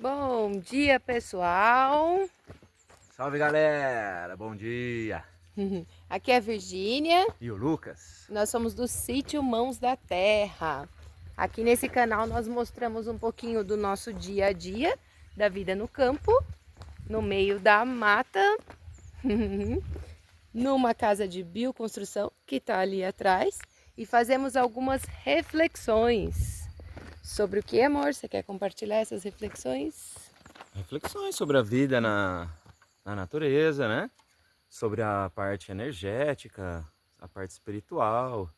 Bom dia, pessoal. Salve, galera! Bom dia! Aqui é a Virgínia. E o Lucas? Nós somos do sítio Mãos da Terra. Aqui nesse canal nós mostramos um pouquinho do nosso dia a dia, da vida no campo, no meio da mata, numa casa de bioconstrução que está ali atrás, e fazemos algumas reflexões. Sobre o que, amor? Você quer compartilhar essas reflexões? Reflexões sobre a vida na natureza, né? Sobre a parte energética, a parte espiritual.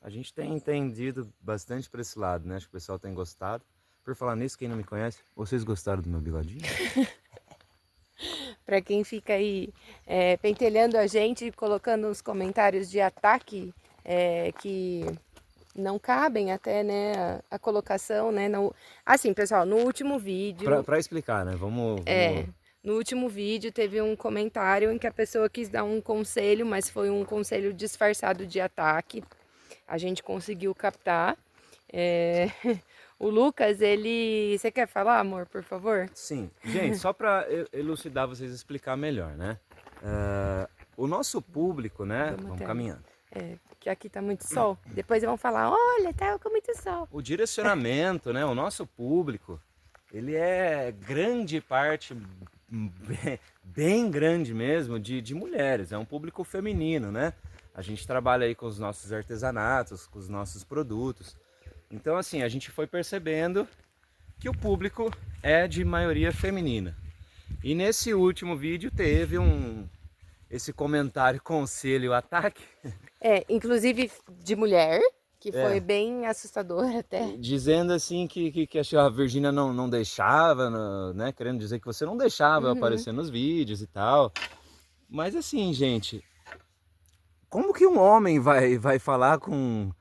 A gente tem entendido bastante para esse lado, né? Acho que o pessoal tem gostado. Por falar nisso, quem não me conhece, vocês gostaram do meu bigodinho? Para quem fica aí pentelhando a gente, colocando uns comentários de ataque que não cabem até, né, a colocação, né? Assim, pessoal, no último vídeo, Para explicar, né? Vamos... no último vídeo teve um comentário em que a pessoa quis dar um conselho, mas foi um conselho disfarçado de ataque. A gente conseguiu captar. É, O Lucas, ele... Você quer falar, amor, por favor? Sim. Gente, só para elucidar vocês, explicar melhor, né? O nosso público, né? Vamos caminhando. Que aqui tá muito sol. Depois vão falar, olha, tá com muito sol. O direcionamento, né? O nosso público, ele é grande parte, bem grande mesmo, de mulheres. É um público feminino, né? A gente trabalha aí com os nossos artesanatos, com os nossos produtos. Então, assim, a gente foi percebendo que o público é de maioria feminina. E nesse último vídeo teve esse comentário, conselho, ataque. Inclusive de mulher, que foi bem assustador até. Dizendo assim que a Virgínia não deixava, né? Querendo dizer que você não deixava eu aparecer nos vídeos e tal. Mas assim, gente, como que um homem vai falar com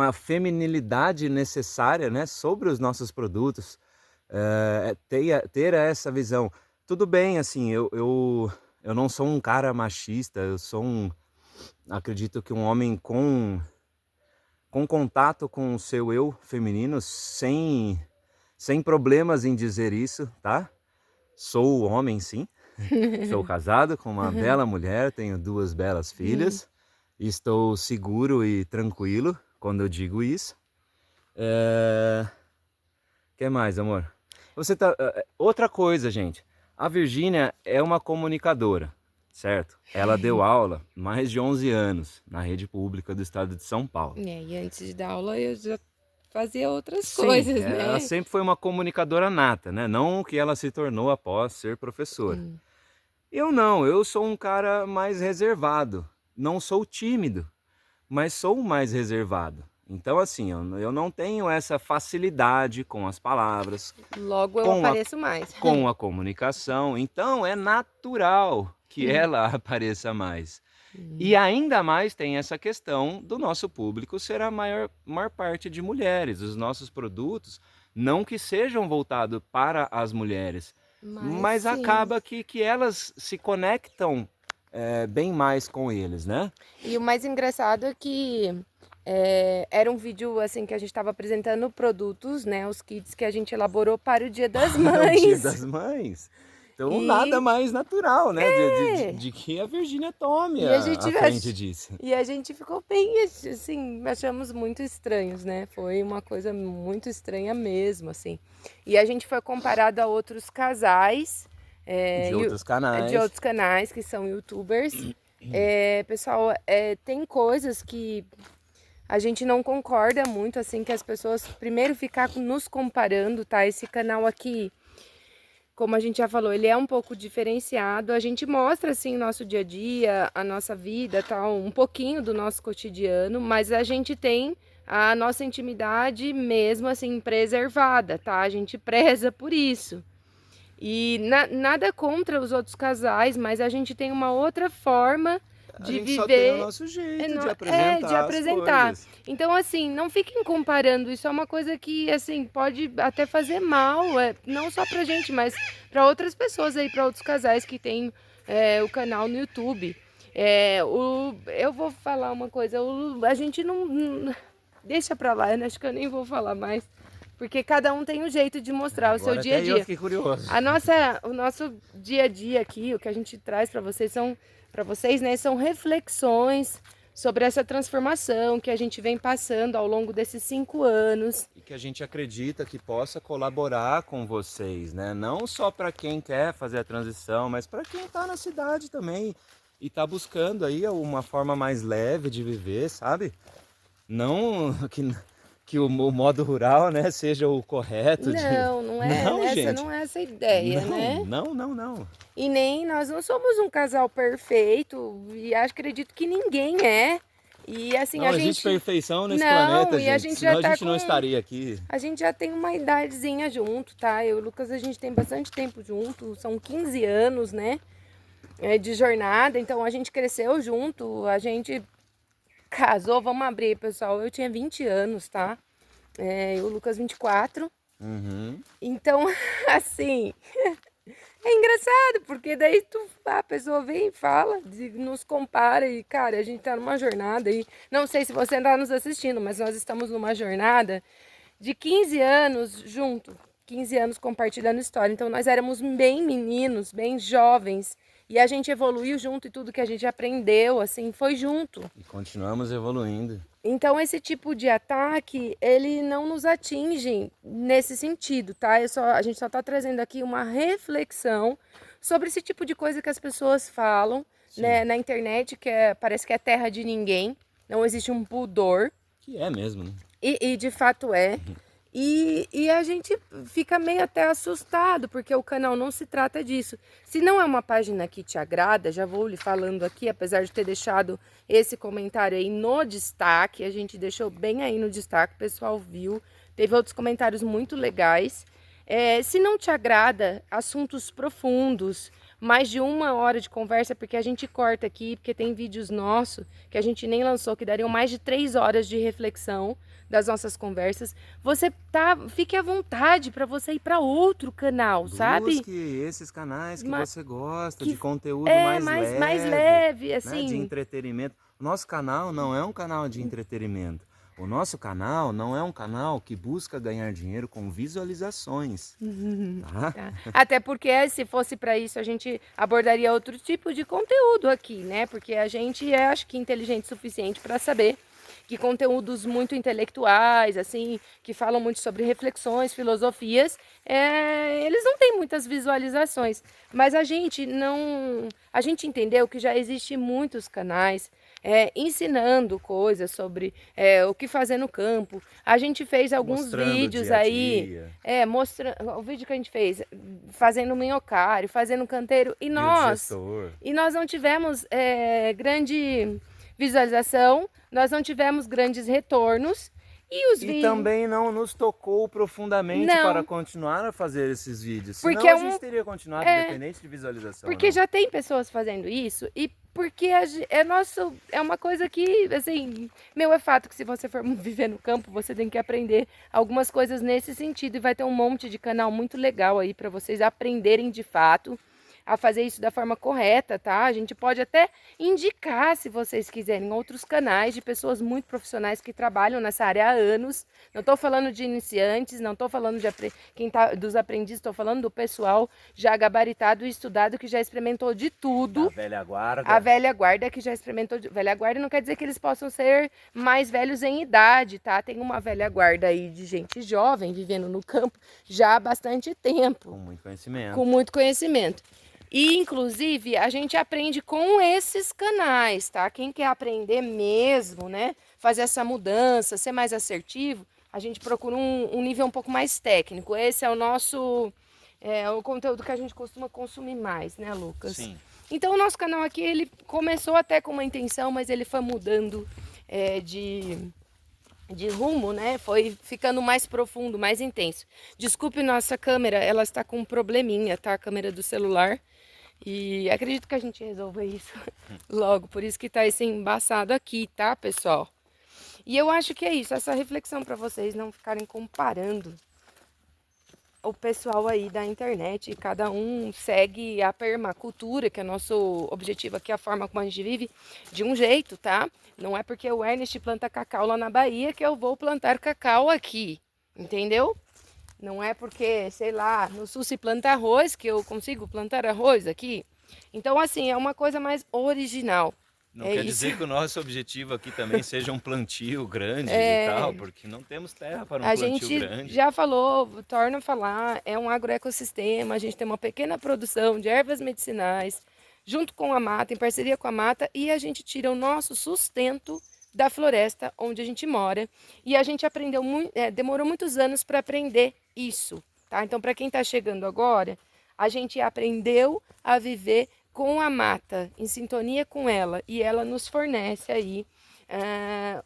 a feminilidade necessária, né, sobre os nossos produtos? Ter essa visão. Tudo bem, assim, eu não sou um cara machista, acredito que um homem com contato com o seu eu feminino, sem problemas em dizer isso, tá? Sou homem, sim. Sou casado com uma bela mulher, tenho 2 belas filhas. Estou seguro e tranquilo quando eu digo isso. Que mais, amor? Outra coisa, gente. A Virgínia é uma comunicadora, certo? Ela deu aula mais de 11 anos na rede pública do estado de São Paulo. E antes de dar aula eu já fazia outras Sim, coisas, né? ela sempre foi uma comunicadora nata, né? Não o que ela se tornou após ser professora. Eu não, eu sou um cara mais reservado. Não sou tímido, mas sou mais reservado. Então, assim, eu não tenho essa facilidade com as palavras, Logo eu apareço mais. com a comunicação. Então, é natural que ela apareça mais. E ainda mais tem essa questão do nosso público ser a maior parte de mulheres. Os nossos produtos, não que sejam voltados para as mulheres, mas sim. acaba que elas se conectam bem mais com eles, né? E o mais engraçado é que era um vídeo assim que a gente estava apresentando produtos, né, os kits que a gente elaborou para o Dia das Mães. O Dia das Mães. Então nada mais natural, né? De que a Virgínia tome a frente disso. E a gente ficou bem, assim, achamos muito estranhos, né? Foi uma coisa muito estranha mesmo, assim. E a gente foi comparado a outros casais. De outros canais que são youtubers. Pessoal, tem coisas que a gente não concorda muito, assim, que as pessoas primeiro ficar nos comparando, tá? Esse canal aqui, como a gente já falou, ele é um pouco diferenciado. A gente mostra, assim, o nosso dia a dia, a nossa vida, tal, um pouquinho do nosso cotidiano, mas a gente tem a nossa intimidade mesmo, assim, preservada, tá? A gente preza por isso. E nada contra os outros casais, mas a gente tem uma outra forma de viver. Só tem o nosso jeito de apresentar. As coisas. Então, assim, não fiquem comparando. Isso é uma coisa que, assim, pode até fazer mal, não só pra gente, mas pra outras pessoas aí, pra outros casais que tem o canal no YouTube. Eu vou falar uma coisa, a gente não... Deixa pra lá, eu acho que eu nem vou falar mais. porque cada um tem um jeito de mostrar o seu dia a dia. Eu fiquei curioso. O nosso dia a dia aqui, o que a gente traz para vocês, né, são reflexões sobre essa transformação que a gente vem passando ao longo desses 5 anos. E que a gente acredita que possa colaborar com vocês, né? Não só para quem quer fazer a transição, mas para quem está na cidade também e está buscando aí uma forma mais leve de viver, sabe? Não que o modo rural, né, seja o correto. Não é essa a ideia, né? Não. E nem nós não somos um casal perfeito e acredito que ninguém é. E assim, não existe perfeição nesse planeta, gente. E a gente senão já tá a gente não estaria aqui. A gente já tem uma idadezinha junto, tá? Eu e o Lucas, a gente tem bastante tempo junto, são 15 anos, né? De jornada, então a gente cresceu junto, a gente casou, vamos abrir, pessoal, eu tinha 20 anos, tá? E o Lucas 24. Então, assim, é engraçado, porque daí a pessoa vem e fala, nos compara e, cara, a gente tá numa jornada e não sei se você tá nos assistindo, mas nós estamos numa jornada de 15 anos junto, 15 anos compartilhando história. Então nós éramos bem meninos, bem jovens, e a gente evoluiu junto e tudo que a gente aprendeu, assim, foi junto. E continuamos evoluindo. Então esse tipo de ataque, ele não nos atinge nesse sentido, tá? A gente só tá trazendo aqui uma reflexão sobre esse tipo de coisa que as pessoas falam, né, na internet, parece que é terra de ninguém, não existe um pudor. Que é mesmo, né? E de fato é. E a gente fica meio até assustado, porque o canal não se trata disso. Se não é uma página que te agrada, já vou lhe falando aqui, apesar de ter deixado esse comentário aí no destaque, a gente deixou bem aí no destaque, o pessoal viu, teve outros comentários muito legais. Se não te agrada assuntos profundos, mais de 1 hora de conversa, porque a gente corta aqui, porque tem vídeos nossos que a gente nem lançou, que dariam mais de 3 horas de reflexão das nossas conversas, fique à vontade para você ir para outro canal, sabe? Busque esses canais que você gosta, de conteúdo mais leve, assim. Né? De entretenimento. O nosso canal não é um canal de entretenimento. O nosso canal não é um canal que busca ganhar dinheiro com visualizações. Tá? Até porque se fosse para isso a gente abordaria outro tipo de conteúdo aqui, né? Porque a gente acho que inteligente o suficiente para saber que conteúdos muito intelectuais, assim, que falam muito sobre reflexões, filosofias, eles não têm muitas visualizações. Mas a gente entendeu que já existem muitos canais ensinando coisas sobre o que fazer no campo. A gente fez alguns vídeos aí, mostrando o vídeo que a gente fez, fazendo minhocário, fazendo canteiro, e nós não tivemos grande visualização, nós não tivemos grandes retornos. E também não nos tocou profundamente para continuar a fazer esses vídeos. Porque senão a gente teria continuado independente de visualização. Porque já tem pessoas fazendo isso e porque é uma coisa que, assim, é fato que se você for viver no campo, você tem que aprender algumas coisas nesse sentido e vai ter um monte de canal muito legal aí para vocês aprenderem de fato a fazer isso da forma correta, tá? A gente pode até indicar, se vocês quiserem, outros canais de pessoas muito profissionais que trabalham nessa área há anos. Não estou falando de iniciantes, não estou falando de dos aprendizes, estou falando do pessoal já gabaritado e estudado que já experimentou de tudo. A velha guarda. A velha guarda que já experimentou. Velha guarda não quer dizer que eles possam ser mais velhos em idade, tá? Tem uma velha guarda aí de gente jovem vivendo no campo já há bastante tempo. Com muito conhecimento. Com muito conhecimento. E, inclusive, a gente aprende com esses canais, tá? Quem quer aprender mesmo, né? Fazer essa mudança, ser mais assertivo, a gente procura um nível um pouco mais técnico. Esse é o nosso... o conteúdo que a gente costuma consumir mais, né, Lucas? Sim. Então, o nosso canal aqui, ele começou até com uma intenção, mas ele foi mudando de rumo, né? Foi ficando mais profundo, mais intenso. Desculpe nossa câmera, ela está com um probleminha, tá? A câmera do celular. E acredito que a gente resolva isso logo, por isso que tá esse embaçado aqui, tá, pessoal? E eu acho que é isso, essa reflexão para vocês não ficarem comparando o pessoal aí da internet. Cada um segue a permacultura, que é nosso objetivo aqui, a forma como a gente vive, de um jeito, tá? Não é porque o Ernest planta cacau lá na Bahia que eu vou plantar cacau aqui, entendeu? Não é porque, sei lá, no sul se planta arroz que eu consigo plantar arroz aqui. Então, assim, é uma coisa mais original. Não quer dizer que o nosso objetivo aqui também seja um plantio grande e tal, porque não temos terra para um A plantio gente grande. já falou, torna a falar, é um agroecossistema, a gente tem uma pequena produção de ervas medicinais, junto com a mata, em parceria com a mata, e a gente tira o nosso sustento da floresta onde a gente mora. E a gente aprendeu muito, demorou muitos anos para aprender isso, tá? Então, para quem está chegando agora, a gente aprendeu a viver com a mata, em sintonia com ela, e ela nos fornece aí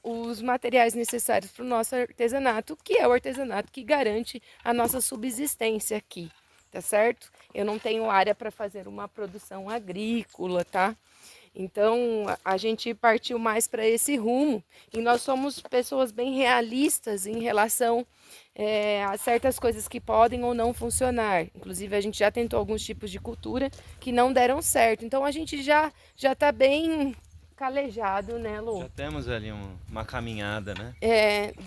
os materiais necessários para o nosso artesanato, que é o artesanato que garante a nossa subsistência aqui, tá certo? Eu não tenho área para fazer uma produção agrícola, tá? Então a gente partiu mais para esse rumo e nós somos pessoas bem realistas em relação a certas coisas que podem ou não funcionar. Inclusive a gente já tentou alguns tipos de cultura que não deram certo. Então a gente já está bem calejado, né, Lu? Já temos ali uma caminhada, né?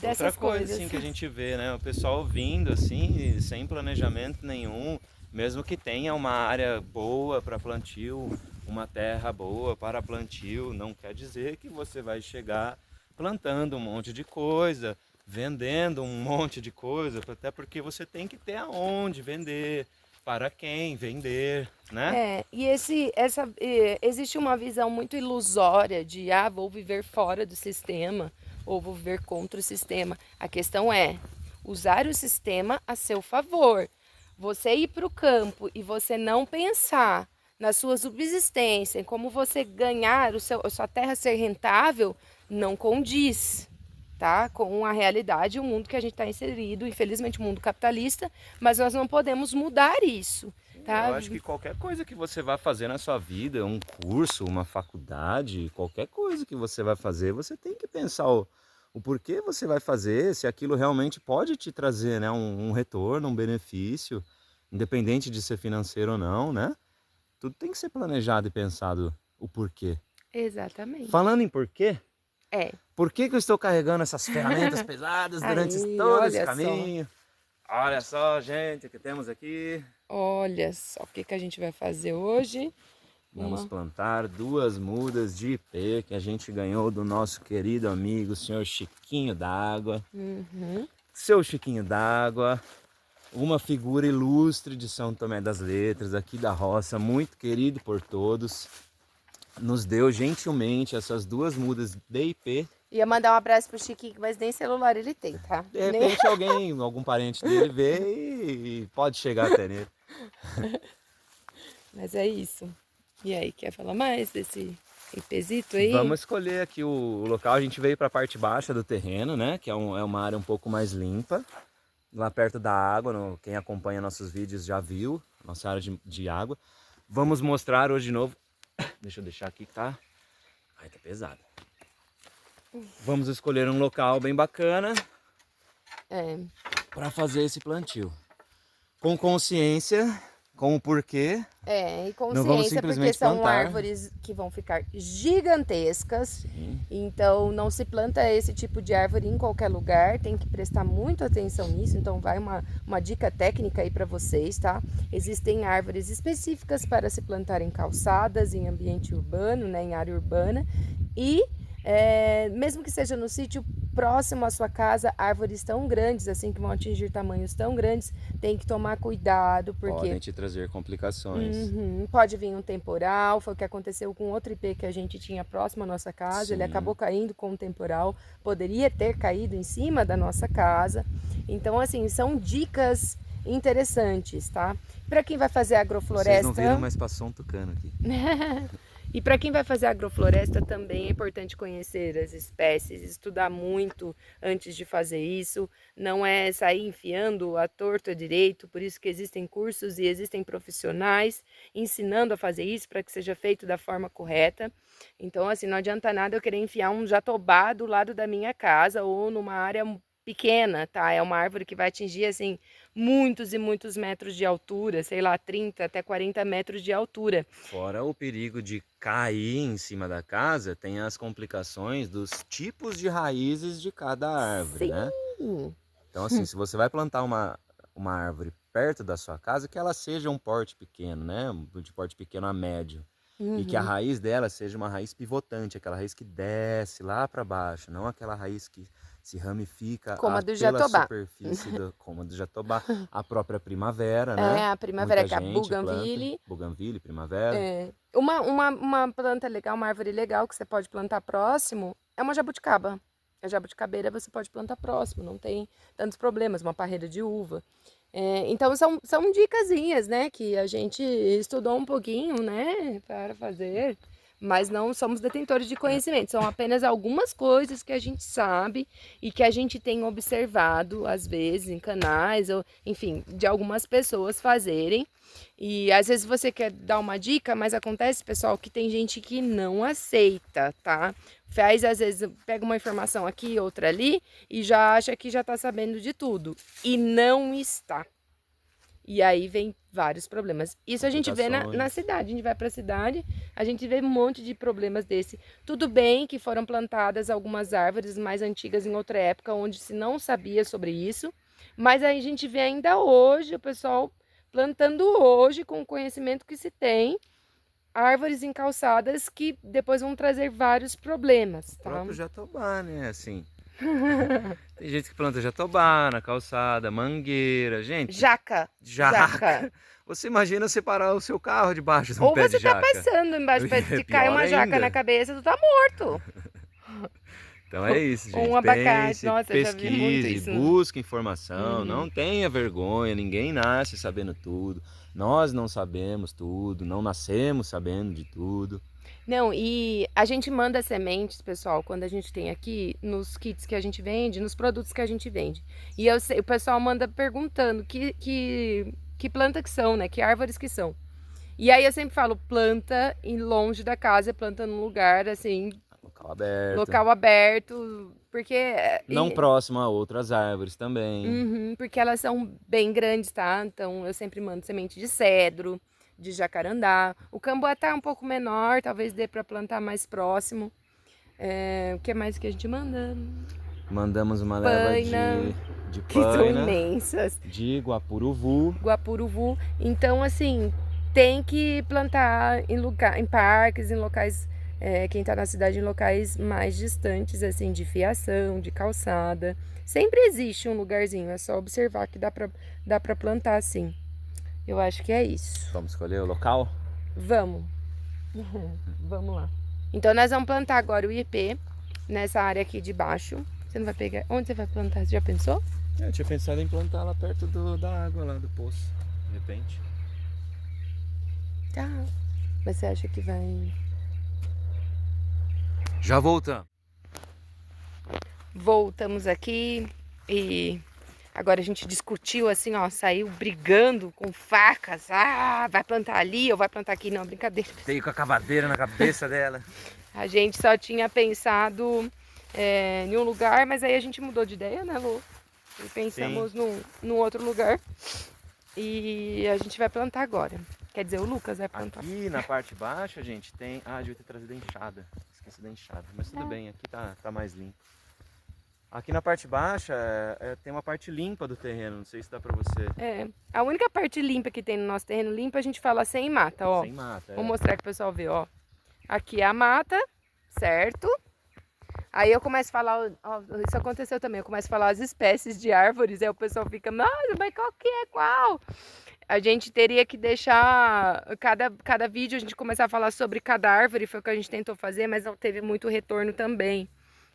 Dessas Outra coisa coisas. assim que a gente vê, né? O pessoal vindo assim, sem planejamento nenhum, mesmo que tenha uma área boa para plantio, uma terra boa para plantio, não quer dizer que você vai chegar plantando um monte de coisa, vendendo um monte de coisa, até porque você tem que ter aonde vender, para quem vender, né? Existe uma visão muito ilusória de vou viver fora do sistema ou vou viver contra o sistema. A questão é usar o sistema a seu favor. Você ir para o campo e você não pensar na sua subsistência, em como você ganhar a sua terra ser rentável, não condiz, tá? Com a realidade, o mundo que a gente está inserido, infelizmente o mundo capitalista, mas nós não podemos mudar isso, tá? Eu acho que qualquer coisa que você vai fazer na sua vida, um curso, uma faculdade, qualquer coisa que você vai fazer, você tem que pensar o porquê você vai fazer, se aquilo realmente pode te trazer, né, um retorno, um benefício, independente de ser financeiro ou não, né? Tudo tem que ser planejado e pensado o porquê. Exatamente. Falando em porquê, por que eu estou carregando essas ferramentas pesadas durante todo esse caminho? Só. Olha só, gente, o que temos aqui. Olha só o que a gente vai fazer hoje. Vamos plantar 2 mudas de ipê que a gente ganhou do nosso querido amigo, senhor Chiquinho d'Água. Seu Chiquinho d'Água, uma figura ilustre de São Tomé das Letras, aqui da roça, muito querido por todos. Nos deu gentilmente essas 2 mudas de ipê. Ia mandar um abraço pro Chiquinho, mas nem celular ele tem, tá? De repente algum parente dele vê e pode chegar até nele. Mas é isso. E aí, quer falar mais desse ipêzito aí? Vamos escolher aqui o local. A gente veio para a parte baixa do terreno, né? Que é uma área um pouco mais limpa. Lá perto da água, quem acompanha nossos vídeos já viu, nossa área de água. Vamos mostrar hoje de novo. Deixa eu deixar aqui que tá... Ai, tá pesado. Vamos escolher um local bem bacana para fazer esse plantio. Com consciência, com o porquê. E consciência, não vamos simplesmente porque são plantar. árvores que vão ficar gigantescas. Sim. Então não se planta esse tipo de árvore em qualquer lugar, tem que prestar muito atenção nisso. Então vai uma dica técnica aí para vocês, tá? Existem árvores específicas para se plantar em calçadas, em ambiente urbano, né, em área urbana. E mesmo que seja no sítio próximo à sua casa, árvores tão grandes, assim, que vão atingir tamanhos tão grandes, tem que tomar cuidado, porque... Podem te trazer complicações. Pode vir um temporal, foi o que aconteceu com outro ipê que a gente tinha próximo à nossa casa. Sim. Ele acabou caindo com um temporal, poderia ter caído em cima da nossa casa. Então, assim, são dicas interessantes, tá? Para quem vai fazer agrofloresta... Vocês não viram, mas passou um tucano aqui. E para quem vai fazer agrofloresta também é importante conhecer as espécies, estudar muito antes de fazer isso. Não é sair enfiando a torto a direito, por isso que existem cursos e existem profissionais ensinando a fazer isso para que seja feito da forma correta. Então, assim, não adianta nada eu querer enfiar um jatobá do lado da minha casa ou numa área pequena, tá? É uma árvore que vai atingir, assim, muitos e muitos metros de altura, sei lá, 30 até 40 metros de altura. Fora o perigo de cair em cima da casa, tem as complicações dos tipos de raízes de cada árvore, né? Então, assim, se você vai plantar uma árvore perto da sua casa, que ela seja um porte pequeno, né? De porte pequeno a médio. E que a raiz dela seja uma raiz pivotante, aquela raiz que desce lá para baixo, não aquela raiz que se ramifica como a do pela jatobá. Superfície, como a do jatobá. A própria primavera, né? A primavera, Muita que é a gente bougainville. planta, bougainville, primavera. Uma planta legal, uma árvore legal que você pode plantar próximo é uma jabuticaba. A jabuticabeira você pode plantar próximo, não tem tantos problemas, uma parreira de uva. Então são dicasinhas, né, que a gente estudou um pouquinho, né, para fazer, mas não somos detentores de conhecimento. São apenas algumas coisas que a gente sabe e que a gente tem observado, às vezes, em canais, ou enfim, de algumas pessoas fazerem. E às vezes você quer dar uma dica, mas acontece, pessoal, que tem gente que não aceita, tá? Faz, às vezes, pega uma informação aqui, outra ali, e já acha que já tá sabendo de tudo. E não está. E aí vem vários problemas. Isso a gente vê na cidade. A gente vai pra cidade, a gente vê um monte de problemas desse. Tudo bem que foram plantadas algumas árvores mais antigas em outra época, onde se não sabia sobre isso. Mas aí a gente vê ainda hoje o pessoal plantando hoje, com o conhecimento que se tem, árvores em calçadas que depois vão trazer vários problemas, tá? O próprio jatobá, né, assim. Tem gente que planta jatobá na calçada, mangueira, gente. Jaca. Você imagina separar o seu carro debaixo de um pé de jaca. Ou você tá passando embaixo, se cai uma jaca na cabeça, tu tá morto. Então é isso, gente. Um abacate, nossa, pesquise, busque informação, não tenha vergonha, ninguém nasce sabendo tudo. Nós não sabemos tudo, não nascemos sabendo de tudo. Não, e a gente manda sementes, pessoal, quando a gente tem aqui, nos kits que a gente vende, nos produtos que a gente vende. E o pessoal manda perguntando que planta que são, né? Que árvores que são. E aí eu sempre falo, planta longe da casa, planta num lugar assim... Local aberto, porque... Não próximo a outras árvores também. Porque elas são bem grandes, tá? Então eu sempre mando semente de cedro, de jacarandá. O camboatá é um pouco menor, talvez dê para plantar mais próximo. O que mais que a gente manda? Mandamos uma leva de que paina, são imensas. De guapuruvu. Então, assim, tem que plantar em parques, em locais... quem está na cidade, em locais mais distantes, assim, de fiação, de calçada. Sempre existe um lugarzinho, é só observar que dá pra plantar, assim. Eu acho que é isso. Vamos escolher o local? Vamos. Vamos lá. Então nós vamos plantar agora o ipê nessa área aqui de baixo. Você não vai pegar... Onde você vai plantar? Você já pensou? Eu tinha pensado em plantar lá perto da água, lá do poço, de repente. Tá. Mas você acha que vai... Já voltamos. Voltamos aqui e agora a gente discutiu assim, ó, saiu brigando com facas. Ah, vai plantar ali ou vai plantar aqui? Não, brincadeira. Veio com a cavadeira na cabeça dela. A gente só tinha pensado em um lugar, mas aí a gente mudou de ideia, né, Lu? E pensamos num outro lugar e a gente vai plantar agora. Quer dizer, o Lucas vai plantar. Aqui na parte baixa, gente, tem... Ah, devia ter trazido a enxada. Esqueci da enxada, mas tudo bem, aqui tá mais limpo. Aqui na parte baixa tem uma parte limpa do terreno, não sei se dá pra você. A única parte limpa que tem no nosso terreno limpo, a gente fala sem mata, ó. Sem mata, Vou mostrar que o pessoal vê, ó. Aqui é a mata, certo? Aí eu começo a falar, ó, isso aconteceu também, eu começo a falar as espécies de árvores, aí o pessoal fica, nossa, mas qual que é qual? A gente teria que deixar, cada vídeo a gente começar a falar sobre cada árvore, foi o que a gente tentou fazer, mas não teve muito retorno também,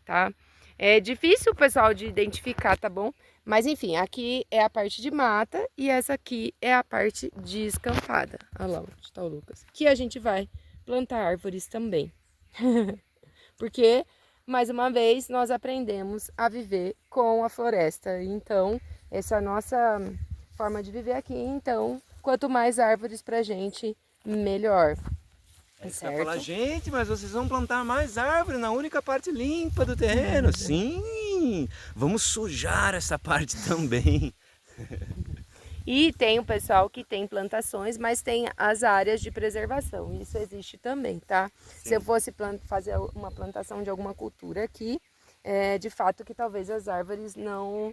tá? É difícil o pessoal de identificar, tá bom? Mas enfim, aqui é a parte de mata e essa aqui é a parte descampada. Olha lá onde tá o Lucas. Que a gente vai plantar árvores também. Porque, mais uma vez, nós aprendemos a viver com a floresta. Então, essa é a nossa forma de viver aqui. Então, quanto mais árvores pra gente, melhor. Você vai falar, gente, mas vocês vão plantar mais árvores na única parte limpa do terreno. Sim, vamos sujar essa parte também. E tem o pessoal que tem plantações, mas tem as áreas de preservação. Isso existe também, tá? Sim. Se eu fosse fazer uma plantação de alguma cultura aqui, de fato que talvez as árvores não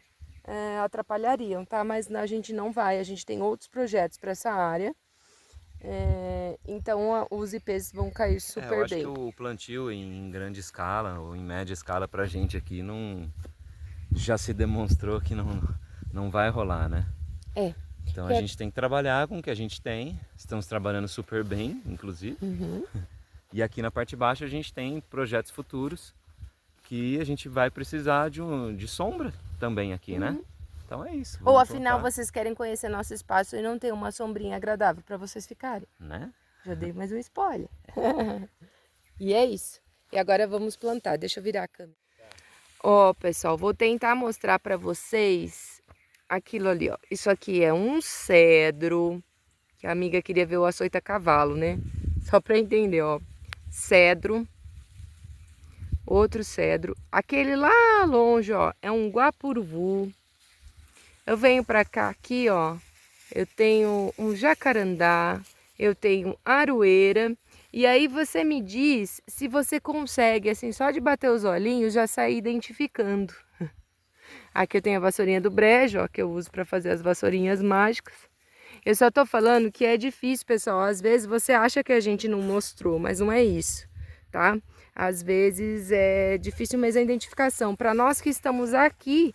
atrapalhariam, tá? Mas a gente não vai, a gente tem outros projetos para essa área. Então os ipês vão cair super eu acho bem. que o plantio em grande escala ou em média escala pra gente aqui não já se demonstrou que não vai rolar, né? Então a gente tem que trabalhar com o que a gente tem. Estamos trabalhando super bem, inclusive. E aqui na parte baixa a gente tem projetos futuros que a gente vai precisar de sombra também aqui, né? Então é isso. Ou afinal vocês querem conhecer nosso espaço e não tem uma sombrinha agradável para vocês ficarem. Né? Já dei mais um spoiler. E é isso. E agora vamos plantar. Deixa eu virar a câmera. Ó, pessoal, vou tentar mostrar para vocês aquilo ali, ó. Isso aqui é um cedro, que a amiga queria ver o açoita-cavalo, né? Só para entender, ó. Cedro. Outro cedro. Aquele lá longe, ó, é um guapuruvu. Eu venho para cá aqui, ó. Eu tenho um jacarandá, eu tenho aroeira. E aí você me diz se você consegue, assim, só de bater os olhinhos, já sair identificando. Aqui eu tenho a vassourinha do brejo, ó, que eu uso para fazer as vassourinhas mágicas. Eu só tô falando que é difícil, pessoal. Às vezes você acha que a gente não mostrou, mas não é isso, tá? Às vezes é difícil mesmo a identificação. Para nós que estamos aqui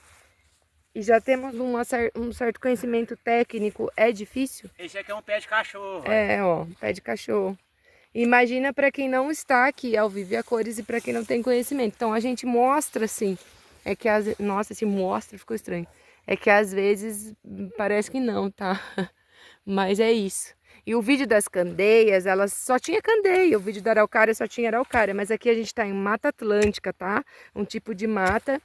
e já temos um certo conhecimento técnico, é difícil. Esse aqui é um pé de cachorro. Ó, pé de cachorro. Imagina para quem não está aqui ao vivo e a cores e para quem não tem conhecimento. Então a gente mostra assim, nossa, se mostra ficou estranho. É que às vezes parece que não, tá? Mas é isso. E o vídeo das candeias, elas só tinha candeia, o vídeo da araucária só tinha araucária, mas aqui a gente está em Mata Atlântica, tá? Um tipo de mata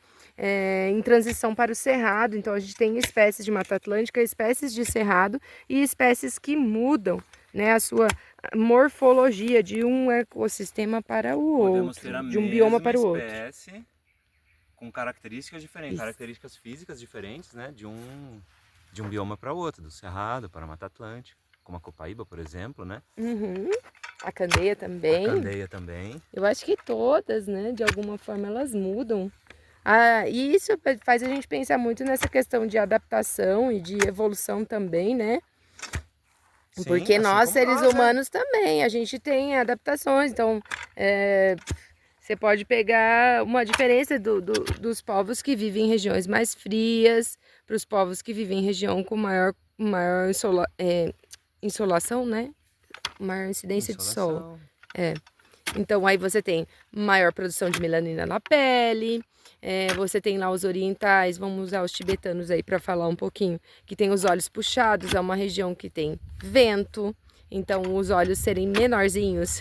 em transição para o cerrado, então a gente tem espécies de Mata Atlântica, espécies de cerrado e espécies que mudam, né, a sua morfologia de um ecossistema para o outro, de um bioma para o outro. Espécie com características diferentes, características físicas diferentes, né, de um bioma para o outro, do cerrado para a Mata Atlântica. Como a copaíba, por exemplo, né? A candeia também. A candeia também. Eu acho que todas, né? De alguma forma elas mudam. E isso faz a gente pensar muito nessa questão de adaptação e de evolução também, né? Sim, porque assim nós, seres humanos, também, a gente tem adaptações. Então, você pode pegar uma diferença dos povos que vivem em regiões mais frias para os povos que vivem em região com maior insolação, né? Maior incidência de sol. Então aí você tem maior produção de melanina na pele, você tem lá os orientais, vamos usar os tibetanos aí para falar um pouquinho, que tem os olhos puxados, é uma região que tem vento, então os olhos serem menorzinhos,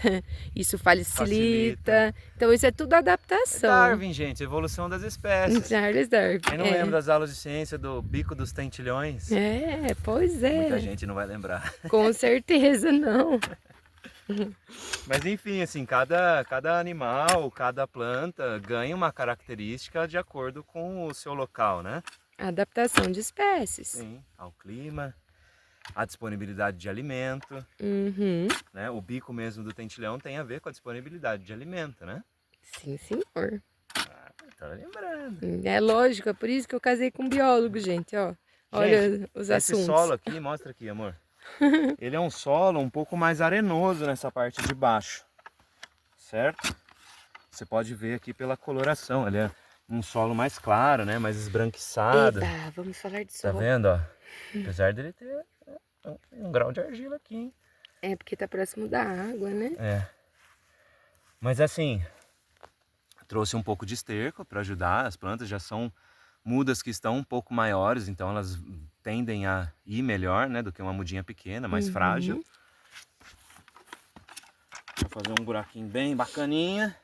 isso facilita. Então isso é tudo adaptação. Darwin, gente, evolução das espécies. Charles Darwin. Quem não lembra das aulas de ciência do bico dos tentilhões? Pois é. Muita gente não vai lembrar. Com certeza não. Mas enfim, assim, cada animal, cada planta ganha uma característica de acordo com o seu local, né? Adaptação de espécies. Sim, ao clima, a disponibilidade de alimento. Né? O bico mesmo do tentilhão tem a ver com a disponibilidade de alimento, né? Sim, senhor. Tá lembrando. É lógico, é por isso que eu casei com um biólogo, gente, ó. Olha os assuntos. Esse solo aqui, mostra aqui, amor. Ele é um solo um pouco mais arenoso nessa parte de baixo, certo? Você pode ver aqui pela coloração, ele é um solo mais claro, né? Mais esbranquiçado. Eita, vamos falar de solo. Tá vendo, ó? Apesar dele ter um grau de argila aqui, hein? É, porque tá próximo da água, né? Mas assim, trouxe um pouco de esterco para ajudar. As plantas já são mudas que estão um pouco maiores, então elas tendem a ir melhor, né, do que uma mudinha pequena, mais frágil. Vou fazer um buraquinho bem bacaninha.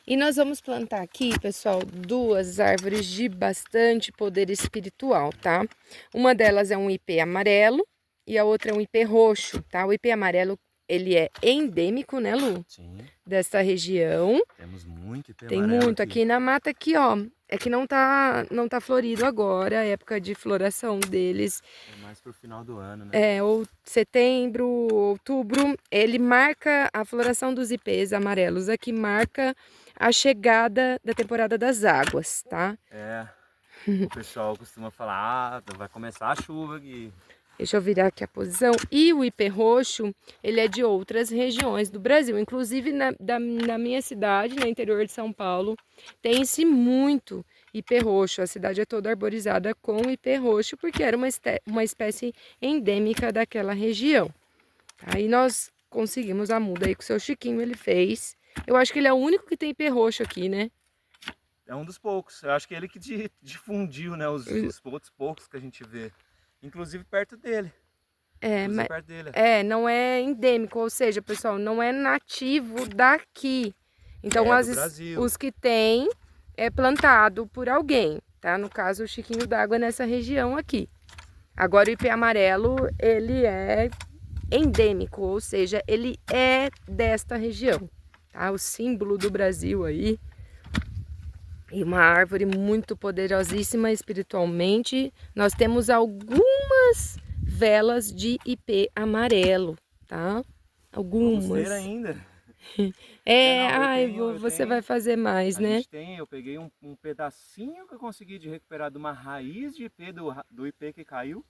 E nós vamos plantar aqui, pessoal, duas árvores de bastante poder espiritual, tá? Uma delas é um ipê amarelo e a outra é um ipê roxo, tá? O ipê amarelo, ele é endêmico, né, Lu? Sim. Desta região. Temos muito ipê Tem amarelo muito aqui na mata aqui, ó. É que não tá florido agora, a época de floração deles. É mais pro final do ano, né? Ou setembro, outubro. Ele marca a floração dos ipês amarelos. Aqui marca a chegada da temporada das águas, tá? O pessoal costuma falar, ah, vai começar a chuva aqui. Deixa eu virar aqui a posição. E o ipê roxo, ele é de outras regiões do Brasil. Inclusive na minha cidade, no interior de São Paulo, tem-se muito ipê roxo. A cidade é toda arborizada com ipê roxo, porque era uma espécie endêmica daquela região. Aí nós conseguimos a muda aí com o seu Chiquinho, ele fez. Eu acho que ele é o único que tem ipê roxo aqui, né? É um dos poucos. Eu acho que é ele que difundiu, né, os outros poucos que a gente vê. Inclusive perto dele. Não é endêmico, ou seja, pessoal, não é nativo daqui. Então, os que tem é plantado por alguém, tá? No caso, o Chiquinho d'Água nessa região aqui. Agora, o ipê amarelo, ele é endêmico, ou seja, ele é desta região, tá? O símbolo do Brasil aí. E uma árvore muito poderosíssima espiritualmente. Nós temos algumas velas de ipê amarelo, tá? Algumas. Vamos ter ainda. Você vai fazer mais, né? Eu peguei um pedacinho que eu consegui de recuperar de uma raiz de ipê, do ipê que caiu,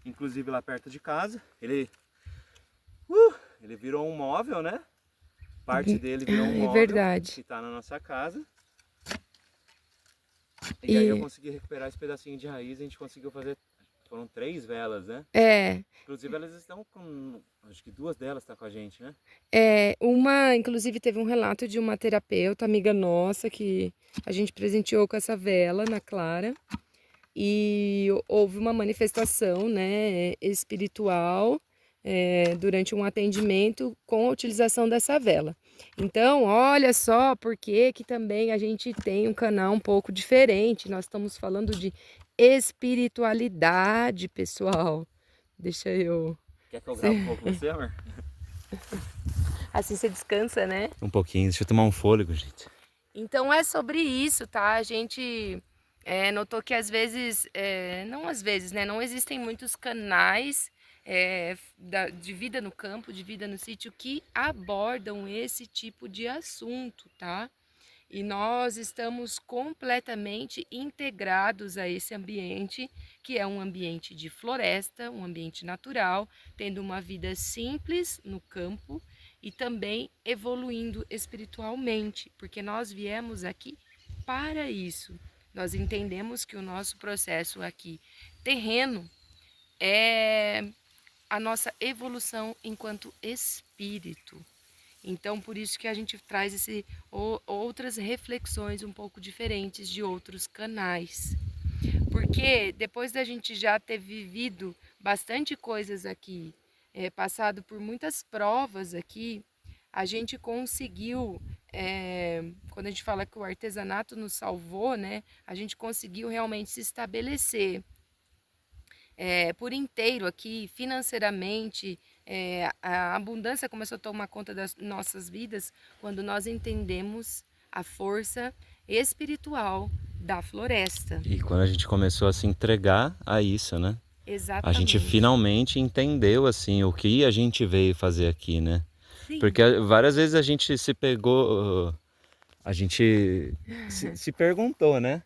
inclusive lá perto de casa. Ele virou um móvel, né? Parte dele virou um móvel. É verdade. Que tá na nossa casa. E aí eu consegui recuperar esse pedacinho de raiz, a gente conseguiu fazer, foram 3 velas, né? Inclusive elas estão com, acho que 2 delas estão com a gente, né? Inclusive teve um relato de uma terapeuta, amiga nossa, que a gente presenteou com essa vela na Clara. E houve uma manifestação, né, espiritual durante um atendimento com a utilização dessa vela. Então, olha só porque que também a gente tem um canal um pouco diferente. Nós estamos falando de espiritualidade, pessoal. Deixa eu... Quer que eu grave um pouco você, amor? Assim você descansa, né? Um pouquinho, deixa eu tomar um fôlego, gente. Então é sobre isso, tá? A gente notou que às vezes, né? Não existem muitos canais de vida no campo, de vida no sítio, que abordam esse tipo de assunto, tá? E nós estamos completamente integrados a esse ambiente, que é um ambiente de floresta, um ambiente natural, tendo uma vida simples no campo e também evoluindo espiritualmente, porque nós viemos aqui para isso. Nós entendemos que o nosso processo aqui terreno é a nossa evolução enquanto espírito. Então, por isso que a gente traz outras reflexões um pouco diferentes de outros canais. Porque depois da gente já ter vivido bastante coisas aqui, passado por muitas provas aqui, a gente conseguiu, quando a gente fala que o artesanato nos salvou, né, a gente conseguiu realmente se estabelecer por inteiro aqui, financeiramente. A abundância começou a tomar conta das nossas vidas quando nós entendemos a força espiritual da floresta. E quando a gente começou a se entregar a isso, né? Exatamente. A gente finalmente entendeu, assim, o que a gente veio fazer aqui, né? Sim. Porque várias vezes a gente se pegou, a gente se perguntou, né?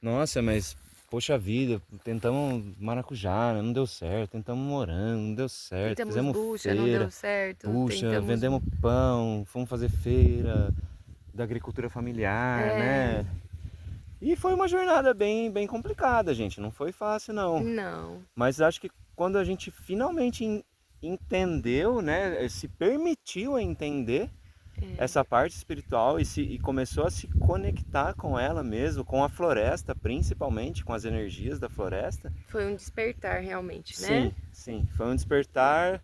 Nossa, mas poxa vida, tentamos maracujá, não deu certo, tentamos morango, não deu certo, fizemos bucha, feira, não deu certo, vendemos pão, fomos fazer feira da agricultura familiar, né? E foi uma jornada bem complicada, gente, não foi fácil não. Não. Mas acho que quando a gente finalmente entendeu, né, se permitiu entender essa parte espiritual e começou a se conectar com ela mesmo, com a floresta, principalmente com as energias da floresta. Foi um despertar realmente, né? Sim, foi um despertar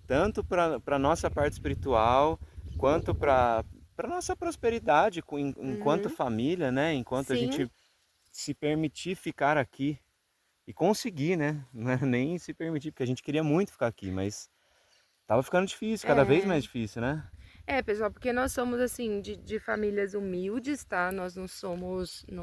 tanto para a nossa parte espiritual, quanto para a nossa prosperidade enquanto família, né? Enquanto a gente se permitir ficar aqui e conseguir, né? Não é nem se permitir, porque a gente queria muito ficar aqui, mas tava ficando difícil, cada vez mais difícil, né? Pessoal, porque nós somos assim de famílias humildes, tá? Nós não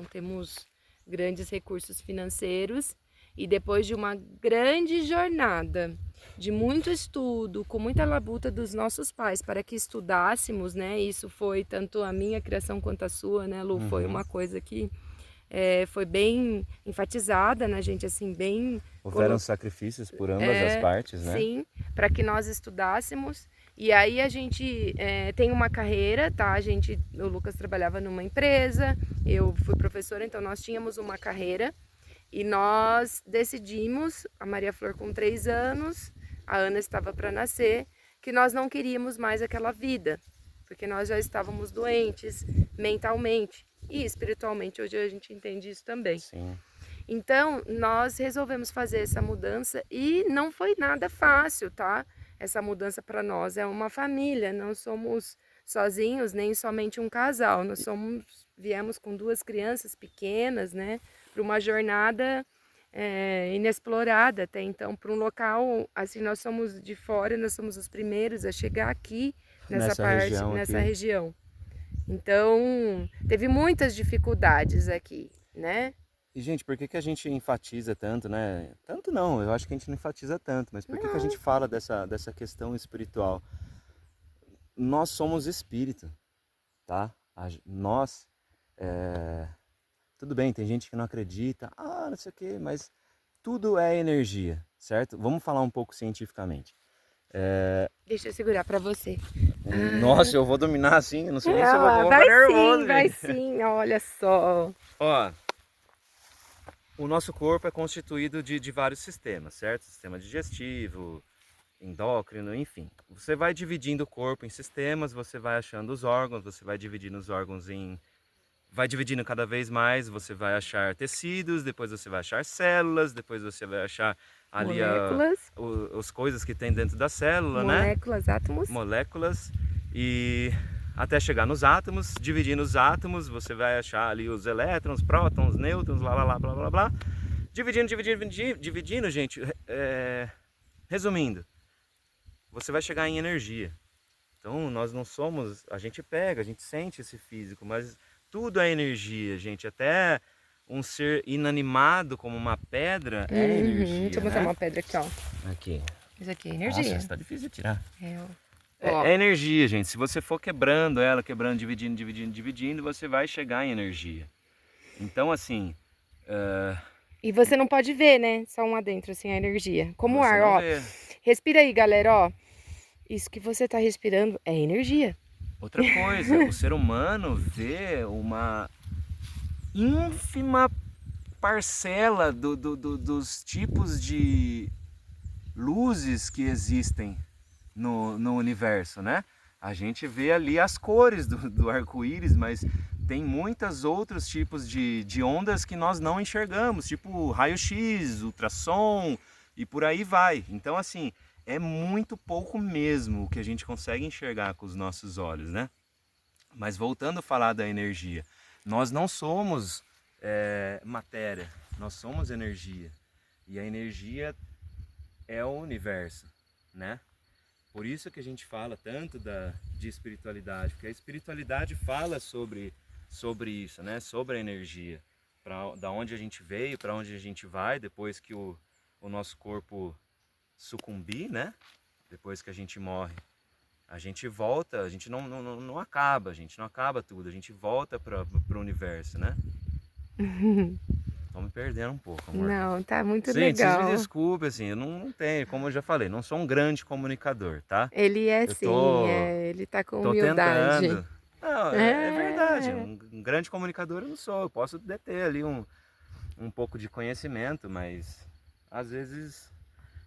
temos grandes recursos financeiros, e depois de uma grande jornada, de muito estudo, com muita labuta dos nossos pais para que estudássemos, né? Isso foi tanto a minha criação quanto a sua, né, Lu? Foi uma coisa que foi bem enfatizada na gente, assim, bem... Houveram sacrifícios por ambas as partes, né? Sim, para que nós estudássemos. E aí a gente tem uma carreira, tá? O Lucas trabalhava numa empresa, eu fui professora, então nós tínhamos uma carreira. E nós decidimos, a Maria Flor com 3 anos, a Ana estava para nascer, que nós não queríamos mais aquela vida, porque nós já estávamos doentes mentalmente e espiritualmente, hoje a gente entende isso também. Sim. Então, nós resolvemos fazer essa mudança e não foi nada fácil, tá? Essa mudança para nós é uma família, não somos sozinhos, nem somente um casal, viemos com 2 crianças pequenas, né? Para uma jornada inexplorada até então, para um local, assim, nós somos de fora, nós somos os primeiros a chegar aqui, nessa região. Então, teve muitas dificuldades aqui, né? E, gente, por que a gente enfatiza tanto, né? Tanto não, eu acho que a gente não enfatiza tanto, mas por que a gente fala dessa questão espiritual? Nós somos espírito, tá? Nós, tudo bem, tem gente que não acredita, não sei o quê, mas tudo é energia, certo? Vamos falar um pouco cientificamente. Deixa eu segurar para você. Nossa, eu vou dominar assim, não sei nem se eu vou ficar nervoso. Vai sim, olha só. Ó, o nosso corpo é constituído de vários sistemas, certo? Sistema digestivo, endócrino, enfim. Você vai dividindo o corpo em sistemas, você vai achando os órgãos, você vai dividindo os órgãos vai dividindo cada vez mais, você vai achar tecidos, depois você vai achar células, depois você vai achar ali as coisas que tem dentro da célula, moléculas, né? Átomos. Moléculas, e até chegar nos átomos. Dividindo os átomos, você vai achar ali os elétrons, prótons, nêutrons, blá, blá, blá. Dividindo, gente, resumindo, você vai chegar em energia. Então, nós não somos, a gente pega, a gente sente esse físico, mas tudo é energia, gente. Até um ser inanimado como uma pedra é energia. Deixa eu botar uma pedra aqui, ó. Aqui. Isso aqui é energia. Nossa, está difícil de tirar. É energia, gente. Se você for quebrando ela, dividindo, você vai chegar em energia. Então, assim... E você não pode ver, né? Só um adentro, assim, a energia. Como o ar, ó. Vê. Respira aí, galera, ó. Isso que você tá respirando é energia. Outra coisa, o ser humano vê uma ínfima parcela dos tipos de luzes que existem no universo, né? A gente vê ali as cores do arco-íris, mas tem muitos outros tipos de ondas que nós não enxergamos, tipo raio-x, ultrassom e por aí vai. Então, assim, é muito pouco mesmo o que a gente consegue enxergar com os nossos olhos, né? Mas voltando a falar da energia, nós não somos matéria, nós somos energia. E a energia é o universo, né? Por isso que a gente fala tanto de espiritualidade, porque a espiritualidade fala sobre isso, né? Sobre a energia, da onde a gente veio, para onde a gente vai, depois que o nosso corpo sucumbir, né? Depois que a gente morre, a gente volta, a gente não acaba, a gente não acaba tudo, a gente volta para o universo, né? Tô me perdendo um pouco, amor. Não, tá muito legal. Gente, vocês me desculpem, assim, eu não tenho, como eu já falei, não sou um grande comunicador, tá? Ele ele tá com humildade. Tentando. Não, é verdade, um grande comunicador eu não sou, eu posso deter ali um pouco de conhecimento, mas às vezes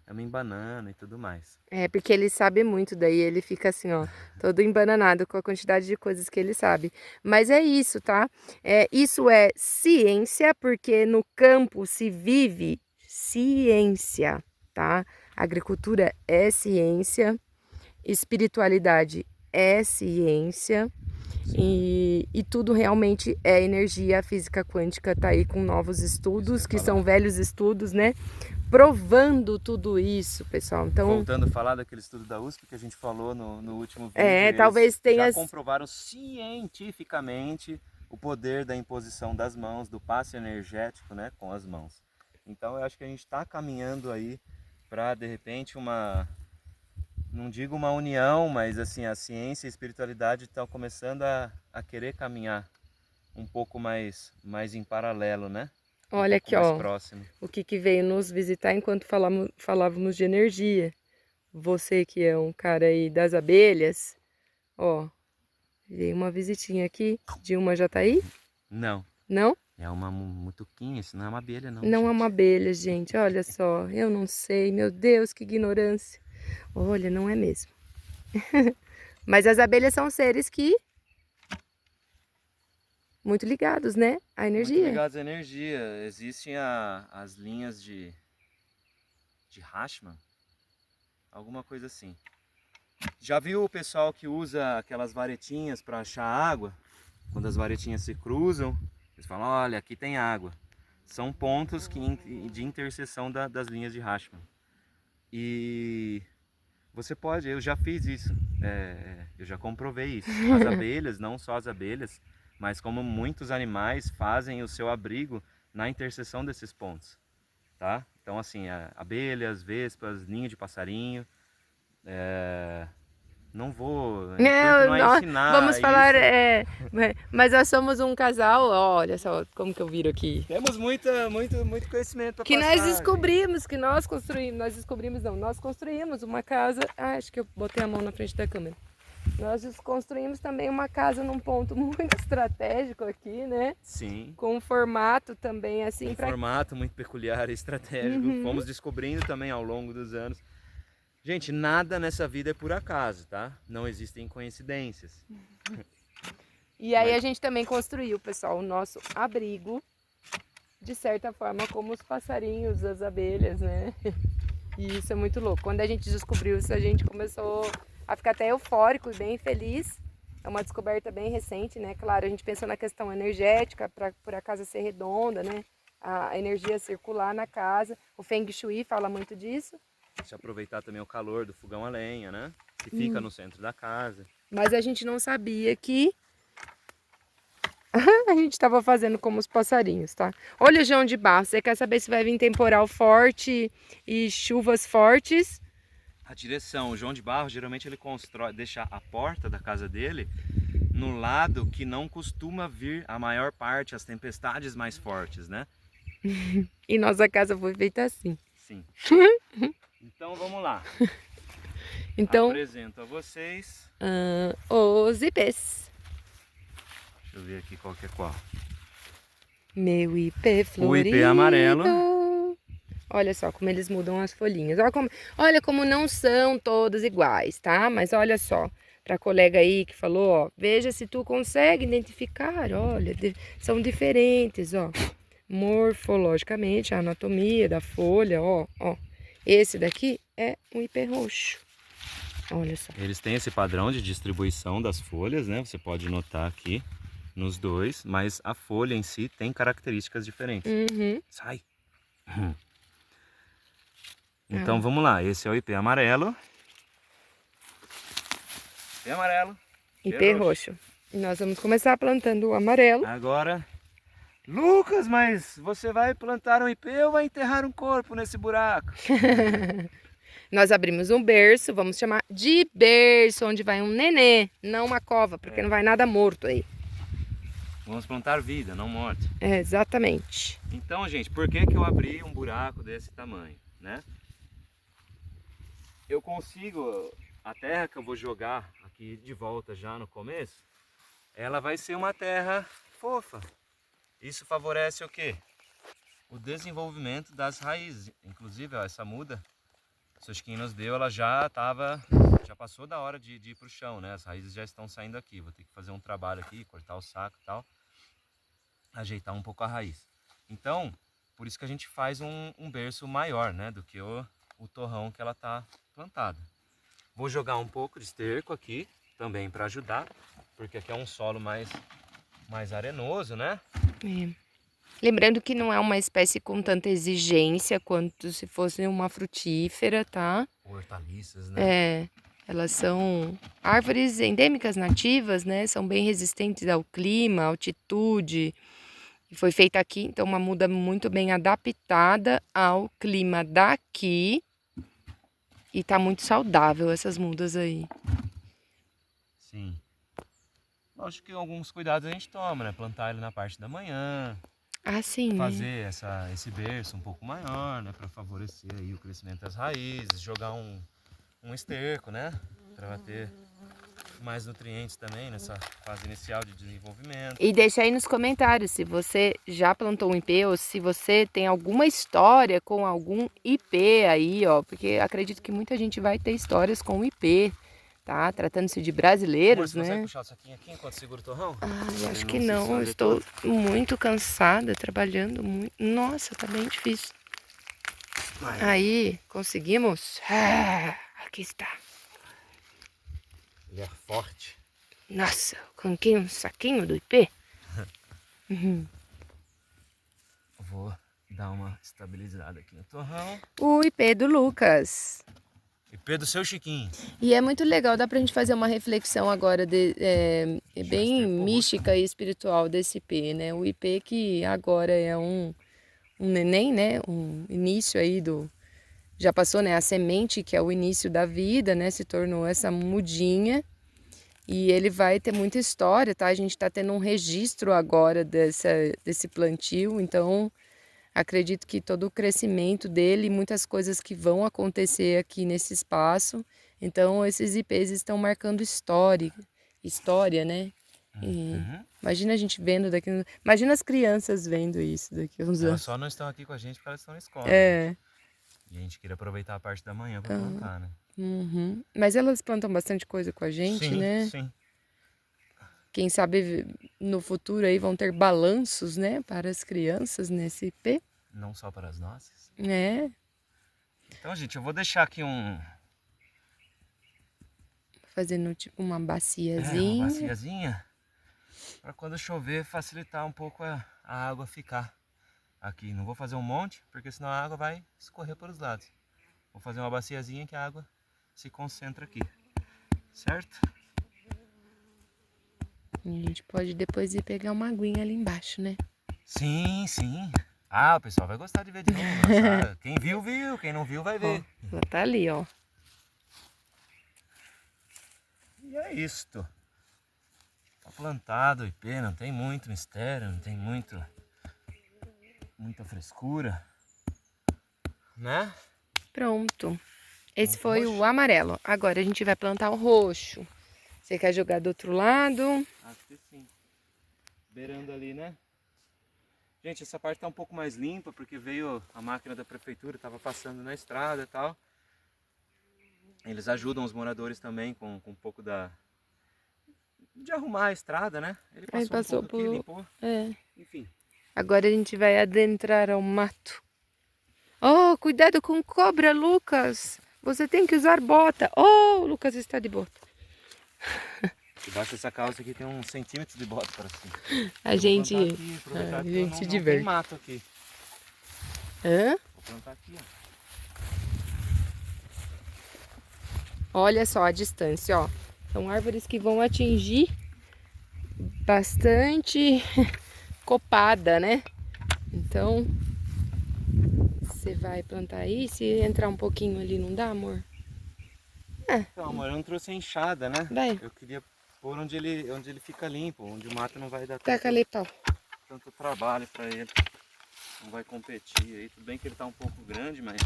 eu me embanano e tudo mais. Porque ele sabe muito, daí ele fica assim, ó, todo embananado com a quantidade de coisas que ele sabe. Mas é isso, tá? Isso é ciência, porque no campo se vive ciência, tá? Agricultura é ciência, espiritualidade é ciência. E tudo realmente é energia. A física quântica tá aí com novos estudos, que são velhos estudos, né? Provando tudo isso, pessoal. Então, voltando a falar daquele estudo da USP que a gente falou no último vídeo, talvez tenha... já comprovaram cientificamente o poder da imposição das mãos, do passe energético, né, com as mãos. Então eu acho que a gente está caminhando aí para, de repente, não digo uma união, mas assim, a ciência e a espiritualidade estão começando a querer caminhar um pouco mais em paralelo, né? Olha aqui, mais ó, próximo. o que veio nos visitar enquanto falávamos de energia. Você que é um cara aí das abelhas, ó, veio uma visitinha aqui. Dilma já tá aí? Não. Não? É uma mutuquinha, isso não é uma abelha não, Não gente. é uma abelha, gente, olha só, eu não sei, meu Deus, que ignorância. Olha, não é mesmo. Mas as abelhas são seres que muito ligados, né? À energia. Muito ligados à energia. Existem as linhas de Rashman, alguma coisa assim. Já viu o pessoal que usa aquelas varetinhas para achar água? Quando as varetinhas se cruzam, eles falam, olha, aqui tem água. São pontos de interseção das linhas de Rashman. E você pode, eu já fiz isso, eu já comprovei isso. As abelhas, não só as abelhas, mas como muitos animais fazem o seu abrigo na interseção desses pontos, tá? Então assim, abelhas, vespas, ninho de passarinho, não vou, não é ensinar vamos falar, isso. mas nós somos um casal, olha só como que eu viro aqui. Temos muito conhecimento para que passar. Nós descobrimos, que nós construímos, nós construímos uma casa, acho que eu botei a mão na frente da câmera. Nós construímos também uma casa num ponto muito estratégico aqui, né? Sim. Com um formato também assim. Um formato muito peculiar e estratégico. Fomos descobrindo também ao longo dos anos. Gente, nada nessa vida é por acaso, tá? Não existem coincidências. E aí a gente também construiu, pessoal, o nosso abrigo, de certa forma, como os passarinhos, as abelhas, né? E isso é muito louco. Quando a gente descobriu isso, a gente começou a ficar até eufórico e bem feliz. É uma descoberta bem recente, né? Claro, a gente pensou na questão energética, por a casa ser redonda, né? A energia circular na casa. O Feng Shui fala muito disso. Se aproveitar também o calor do fogão a lenha, né? Que fica no centro da casa. Mas a gente não sabia que a gente estava fazendo como os passarinhos, tá? Olha o João de Barro, você quer saber se vai vir temporal forte e chuvas fortes? A direção, o João de Barro, geralmente ele deixa a porta da casa dele no lado que não costuma vir a maior parte, as tempestades mais fortes, né? E nossa casa foi feita assim. Sim. Então vamos lá. Então, apresento a vocês os ipês. Deixa eu ver aqui qual que é qual. Meu ipê florido. O ipê amarelo. Olha só como eles mudam as folhinhas. Olha como não são todas iguais, tá? Mas olha só, para a colega aí que falou, ó, veja se tu consegue identificar, olha, são diferentes, ó. Morfologicamente, a anatomia da folha, ó. Esse daqui é um ipê roxo. Olha só. Eles têm esse padrão de distribuição das folhas, né? Você pode notar aqui nos dois, mas a folha em si tem características diferentes. Sai! Então vamos lá, esse é o ipê amarelo. Ipê amarelo. Ipê roxo. E nós vamos começar plantando o amarelo. Agora, Lucas, mas você vai plantar um ipê ou vai enterrar um corpo nesse buraco? Nós abrimos um berço, vamos chamar de berço, onde vai um nenê, não uma cova, porque não vai nada morto aí. Vamos plantar vida, não morte. É, exatamente. Então, gente, por que eu abri um buraco desse tamanho, né? Eu consigo, a terra que eu vou jogar aqui de volta já no começo, ela vai ser uma terra fofa. Isso favorece o quê? O desenvolvimento das raízes. Inclusive, ó, essa muda, o seu Chiquinho nos deu, ela já passou da hora de ir para o chão, né? As raízes já estão saindo aqui. Vou ter que fazer um trabalho aqui, cortar o saco e tal, ajeitar um pouco a raiz. Então, por isso que a gente faz um berço maior, né? Do que o torrão que ela está plantada. Vou jogar um pouco de esterco aqui, também para ajudar, porque aqui é um solo mais arenoso, né? É. Lembrando que não é uma espécie com tanta exigência quanto se fosse uma frutífera, tá? Hortaliças, né? É, elas são árvores endêmicas nativas, né? São bem resistentes ao clima, à altitude. E foi feita aqui, então uma muda muito bem adaptada ao clima daqui. E tá muito saudável essas mudas aí. Sim. Lógico que alguns cuidados a gente toma, né? Plantar ele na parte da manhã, sim. fazer esse berço um pouco maior, né? Para favorecer aí o crescimento das raízes, jogar um esterco, né? Para ter mais nutrientes também nessa fase inicial de desenvolvimento. E deixa aí nos comentários se você já plantou um ipê ou se você tem alguma história com algum ipê aí, ó. Porque acredito que muita gente vai ter histórias com o ipê, tá? Tratando-se de brasileiros, Amor, você né? consegue puxar o saquinho aqui enquanto segura o torrão? Acho que não. Estou muito cansada, trabalhando muito. Nossa, tá bem difícil. Aí, conseguimos. Aqui está. Ele é forte. Nossa, coloquei um saquinho do ipê. Vou dar uma estabilizada aqui no torrão. O ipê do Lucas. IP do seu Chiquinho. E é muito legal, dá pra gente fazer uma reflexão agora bem mística e espiritual desse IP, né? O IP que agora é um neném, né? Um início aí já passou, né? A semente, que é o início da vida, né? Se tornou essa mudinha. E ele vai ter muita história, tá? A gente tá tendo um registro agora desse plantio, então acredito que todo o crescimento dele, muitas coisas que vão acontecer aqui nesse espaço. Então, esses IPs estão marcando história, né? Imagina a gente vendo daqui. Imagina as crianças vendo isso daqui a uns Elas anos. só não estão aqui com a gente porque elas estão na escola. É. Gente. E a gente queria aproveitar a parte da manhã para plantar, né? Mas elas plantam bastante coisa com a gente, sim, né? Sim. Quem sabe no futuro aí vão ter balanços, né? Para as crianças nesse IP. Não só para as nossas. É. Então, gente, eu vou deixar aqui Fazendo tipo uma baciazinha. uma baciazinha. Para quando chover facilitar um pouco a água ficar aqui. Não vou fazer um monte, porque senão a água vai escorrer para os lados. Vou fazer uma baciazinha que a água se concentra aqui. Certo? A gente pode depois ir pegar uma aguinha ali embaixo, né? Sim. Ah, o pessoal vai gostar de ver de novo. Nossa, quem viu, viu. Quem não viu, vai ver. Ó, ela tá ali, ó. E é isto. Tá plantado o IP, não tem muito mistério, não tem muita frescura. Né? Pronto. Esse foi o amarelo. Agora a gente vai plantar o roxo. Você quer jogar do outro lado? Acho que sim. Beirando ali, né? Gente, essa parte tá um pouco mais limpa, porque veio a máquina da prefeitura, tava passando na estrada e tal. Eles ajudam os moradores também com um pouco de arrumar a estrada, né? Ele passou um pouco aqui, limpou. Enfim. Agora a gente vai adentrar ao mato. Oh, cuidado com cobra, Lucas. Você tem que usar bota. Oh, o Lucas está de bota. Debaixo dessa calça aqui tem uns centímetros de bota para cima. A gente se diverte. Tem mato aqui. Hã? Vou plantar aqui, ó. Olha só a distância, ó. São árvores que vão atingir bastante copada, né? Então, você vai plantar aí, se entrar um pouquinho ali, não dá, amor? Então, amor, eu não trouxe a enxada, né? Vai. Eu queria pôr onde ele fica limpo, onde o mato não vai dar Taca ali, pau. tanto trabalho para ele. Não vai competir aí. Tudo bem que ele tá um pouco grande, mas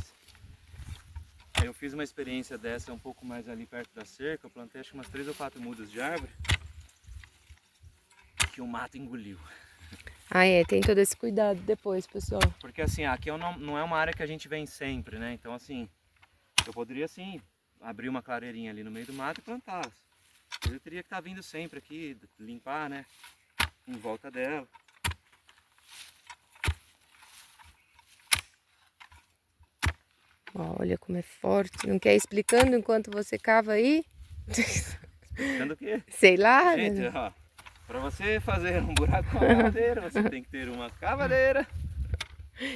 eu fiz uma experiência dessa um pouco mais ali perto da cerca. Eu plantei acho que umas 3 ou 4 mudas de árvore que o mato engoliu. Ah, tem todo esse cuidado depois, pessoal. Porque assim, aqui não é uma área que a gente vem sempre, né? Então assim, eu poderia assim abrir uma clareirinha ali no meio do mato e plantá-las. Eu teria que estar vindo sempre aqui, limpar, né? Em volta dela. Olha como é forte. Não quer ir explicando enquanto você cava aí? Explicando o quê? Sei lá. Gente, né? ó, para você fazer um buraco com uma cavadeira, você tem que ter uma cavadeira.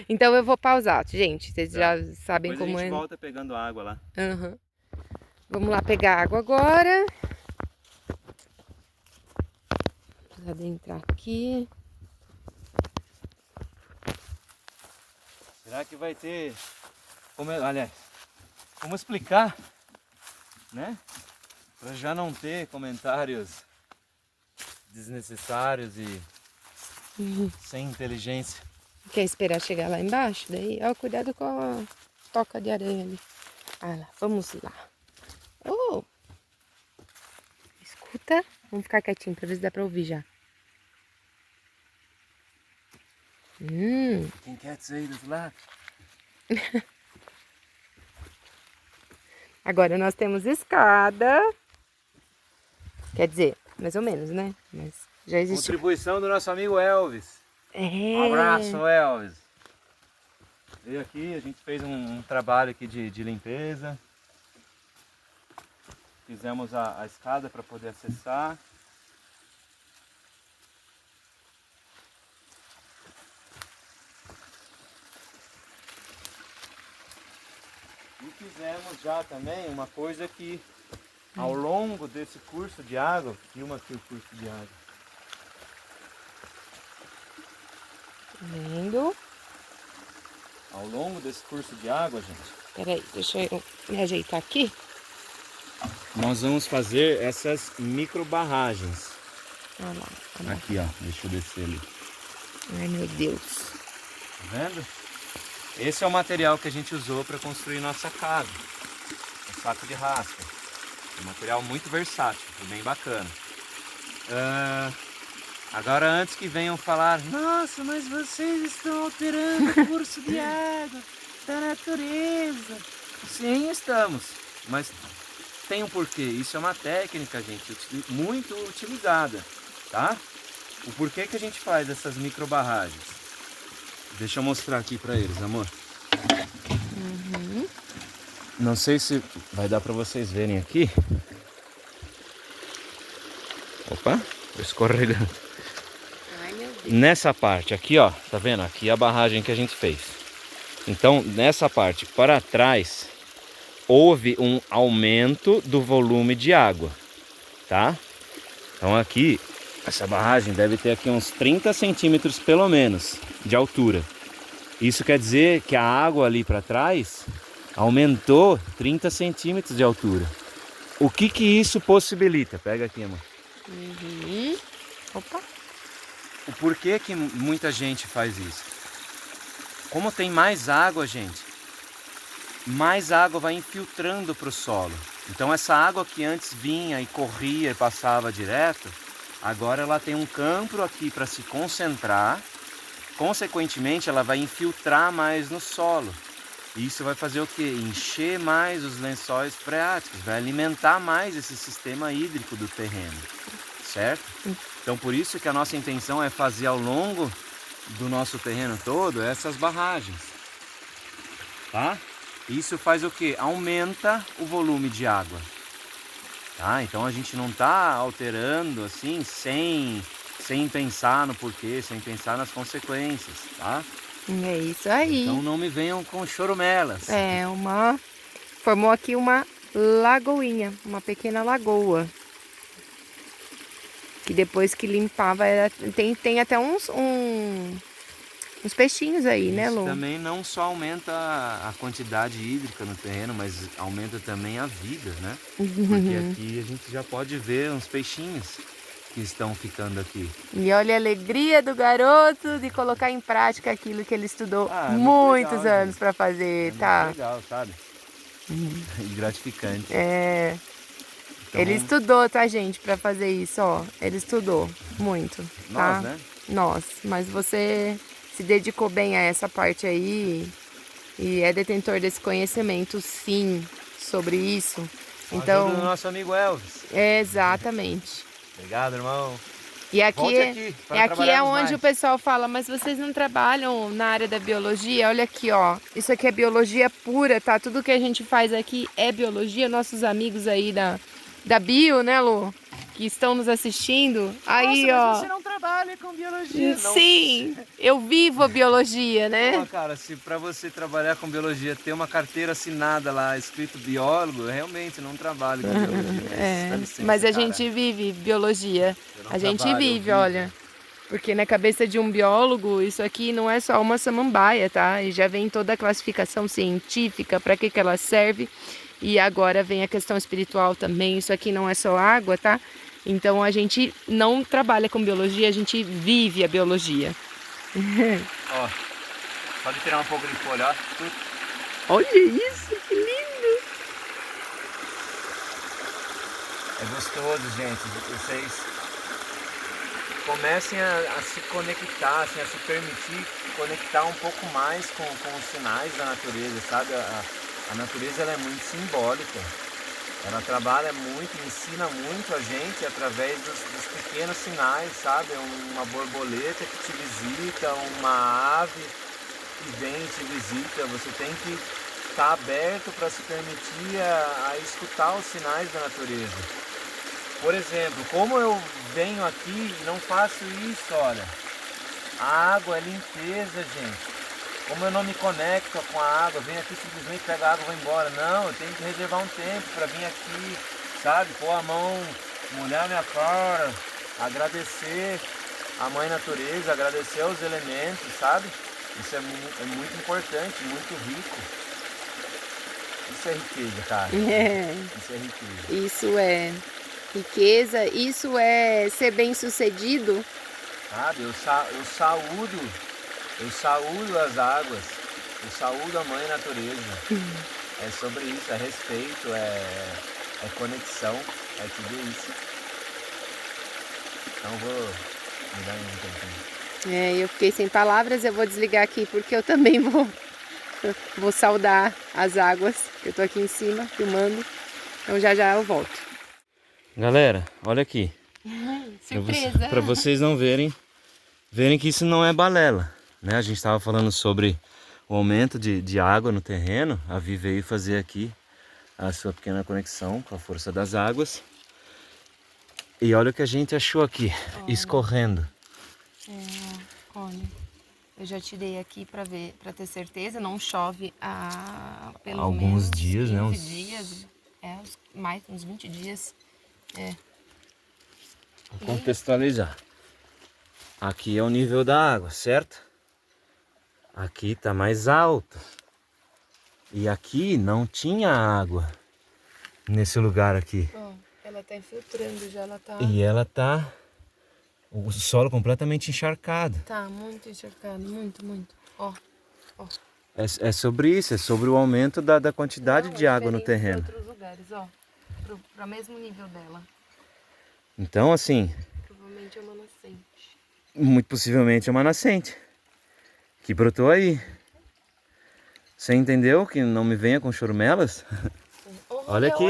Então eu vou pausar, gente. Vocês já sabem Depois como a gente é. volta pegando água lá. Uhum. Vamos lá pegar água agora. Vamos adentrar aqui. Será que vai ter... Aliás, como explicar, né? Para já não ter comentários desnecessários e sem inteligência. Quer esperar chegar lá embaixo? Daí, ó, cuidado com a toca de aranha ali. Ah lá, vamos lá. Oh! Escuta. Vamos ficar quietinho pra ver se dá pra ouvir já. Quem quer dizer do lado? Agora nós temos escada. Quer dizer, mais ou menos, né? Mas já existe. Contribuição do nosso amigo Elvis. Um abraço, Elvis. Veio aqui, a gente fez um trabalho aqui de limpeza. Fizemos a escada para poder acessar. E fizemos já também uma coisa que ao longo desse curso de água, filma aqui o curso de água. Vendo? Ao longo desse curso de água, gente. Peraí, deixa eu me ajeitar aqui. Nós vamos fazer essas micro barragens. Olha lá, olha lá. Aqui, ó. Deixa eu descer ali. Ai, meu Deus. Tá vendo? Esse é o material que a gente usou para construir nossa casa. Um saco de rasca. Um material muito versátil, bem bacana. Agora, antes que venham falar, nossa, mas vocês estão alterando o curso de água da natureza. Sim, estamos. Mas tem um porquê. Isso é uma técnica, gente, muito utilizada, tá? O porquê que a gente faz essas micro barragens? Deixa eu mostrar aqui para eles, amor. Não sei se vai dar para vocês verem aqui. Opa, tô escorregando. Ai, meu Deus. Nessa parte aqui, ó, tá vendo? Aqui é a barragem que a gente fez. Então, nessa parte para trás, houve um aumento do volume de água, tá? Então aqui, essa barragem deve ter aqui uns 30 centímetros pelo menos de altura. Isso quer dizer que a água ali para trás aumentou 30 centímetros de altura. O que que isso possibilita? Pega aqui, amor. Opa. O porquê que muita gente faz isso? Como tem mais água, gente, mais água vai infiltrando para o solo. Então essa água que antes vinha e corria e passava direto, agora ela tem um campo aqui para se concentrar. Consequentemente, ela vai infiltrar mais no solo. Isso vai fazer o quê? Encher mais os lençóis freáticos, vai alimentar mais esse sistema hídrico do terreno, certo? Então por isso que a nossa intenção é fazer ao longo do nosso terreno todo essas barragens, tá? Isso faz o quê? Aumenta o volume de água, tá? Então a gente não está alterando assim sem pensar no porquê, sem pensar nas consequências, tá? É isso aí. Então não me venham com chorumelas. Formou aqui uma lagoinha, uma pequena lagoa. Que depois que limpava, tem até uns peixinhos aí, né, Lu? Isso também não só aumenta a quantidade hídrica no terreno, mas aumenta também a vida, né? Porque aqui a gente já pode ver uns peixinhos que estão ficando aqui. E olha a alegria do garoto de colocar em prática aquilo que ele estudou muitos legal, anos para fazer, tá? Muito legal, sabe? E gratificante. É. Então, Ele estudou, tá, gente, para fazer isso, ó. Ele estudou muito, tá? nós, né? Nós. Mas você se dedicou bem a essa parte aí e é detentor desse conhecimento, sim, sobre isso. Então, ajuda o nosso amigo Elvis. exatamente. Obrigado, irmão. E aqui, Volte aqui para aqui é trabalharmos onde mais. o pessoal fala, mas vocês não trabalham na área da biologia? Olha aqui, ó. Isso aqui é biologia pura, tá? Tudo que a gente faz aqui é biologia. Nossos amigos aí da bio, né, Lu? Que estão nos assistindo. Aí, Nossa, ó. mas você não trabalha com biologia, não? Sim, eu vivo a biologia, né? Pô, cara, se para você trabalhar com biologia ter uma carteira assinada lá, escrito biólogo, eu realmente não trabalho com biologia. Mas, dá licença, Mas a cara. gente vive biologia. Eu não A gente trabalho, eu vive, vivo. olha. Porque na cabeça de um biólogo, isso aqui não é só uma samambaia, tá? E já vem toda a classificação científica, para que ela serve. E agora vem a questão espiritual também. Isso aqui não é só água, tá? Então a gente não trabalha com biologia, a gente vive a biologia. Ó, pode tirar um pouco de folha, ó. Olha isso, que lindo! É gostoso, gente. Vocês comecem a se conectar, assim, a se permitir conectar um pouco mais com os sinais da natureza, sabe? A natureza ela é muito simbólica. Ela trabalha muito, ensina muito a gente através dos pequenos sinais, sabe? Uma borboleta que te visita, uma ave que vem e te visita. Você tem que estar aberto para se permitir a escutar os sinais da natureza. Por exemplo, como eu venho aqui e não faço isso, olha. A água é limpeza, gente. Como eu não me conecto com a água, venho aqui simplesmente pego a água e vou embora. Não, eu tenho que reservar um tempo para vir aqui, sabe? Pôr a mão, molhar minha cara, agradecer a mãe natureza, agradecer aos elementos, sabe? Isso é muito importante, muito rico. Isso é riqueza, cara. Isso é riqueza. Isso é riqueza, isso é ser bem-sucedido. Sabe, eu saúdo as águas, eu saúdo a mãe natureza. É sobre isso, é respeito, é conexão, é tudo isso. Então vou me dar um tempinho. Eu fiquei sem palavras, eu vou desligar aqui porque eu também vou saudar as águas. Eu tô aqui em cima filmando, então já eu volto. Galera, olha aqui. Surpresa! Para vocês não verem que isso não é balela, né? A gente estava falando sobre o aumento de água no terreno. A Vi veio fazer aqui a sua pequena conexão com a força das águas. E olha o que a gente achou aqui, escorrendo. Olha, eu já tirei aqui para ver, para ter certeza. Não chove há pelo alguns menos dias, 15 né? dias, mais uns 20 dias. Vou contextualizar. Aqui é o nível da água, certo? Aqui tá mais alto. E aqui não tinha água nesse lugar aqui. Ela tá infiltrando já, ela tá... E ela tá... O solo completamente encharcado. Tá muito encharcado, muito. Ó. É sobre isso, é sobre o aumento da quantidade de água no terreno. Em outros lugares, ó. Pro mesmo nível dela. Então, assim... Provavelmente é uma nascente. Muito possivelmente é uma nascente que brotou aí. Você entendeu que não me venha com chorumelas? Olha aqui.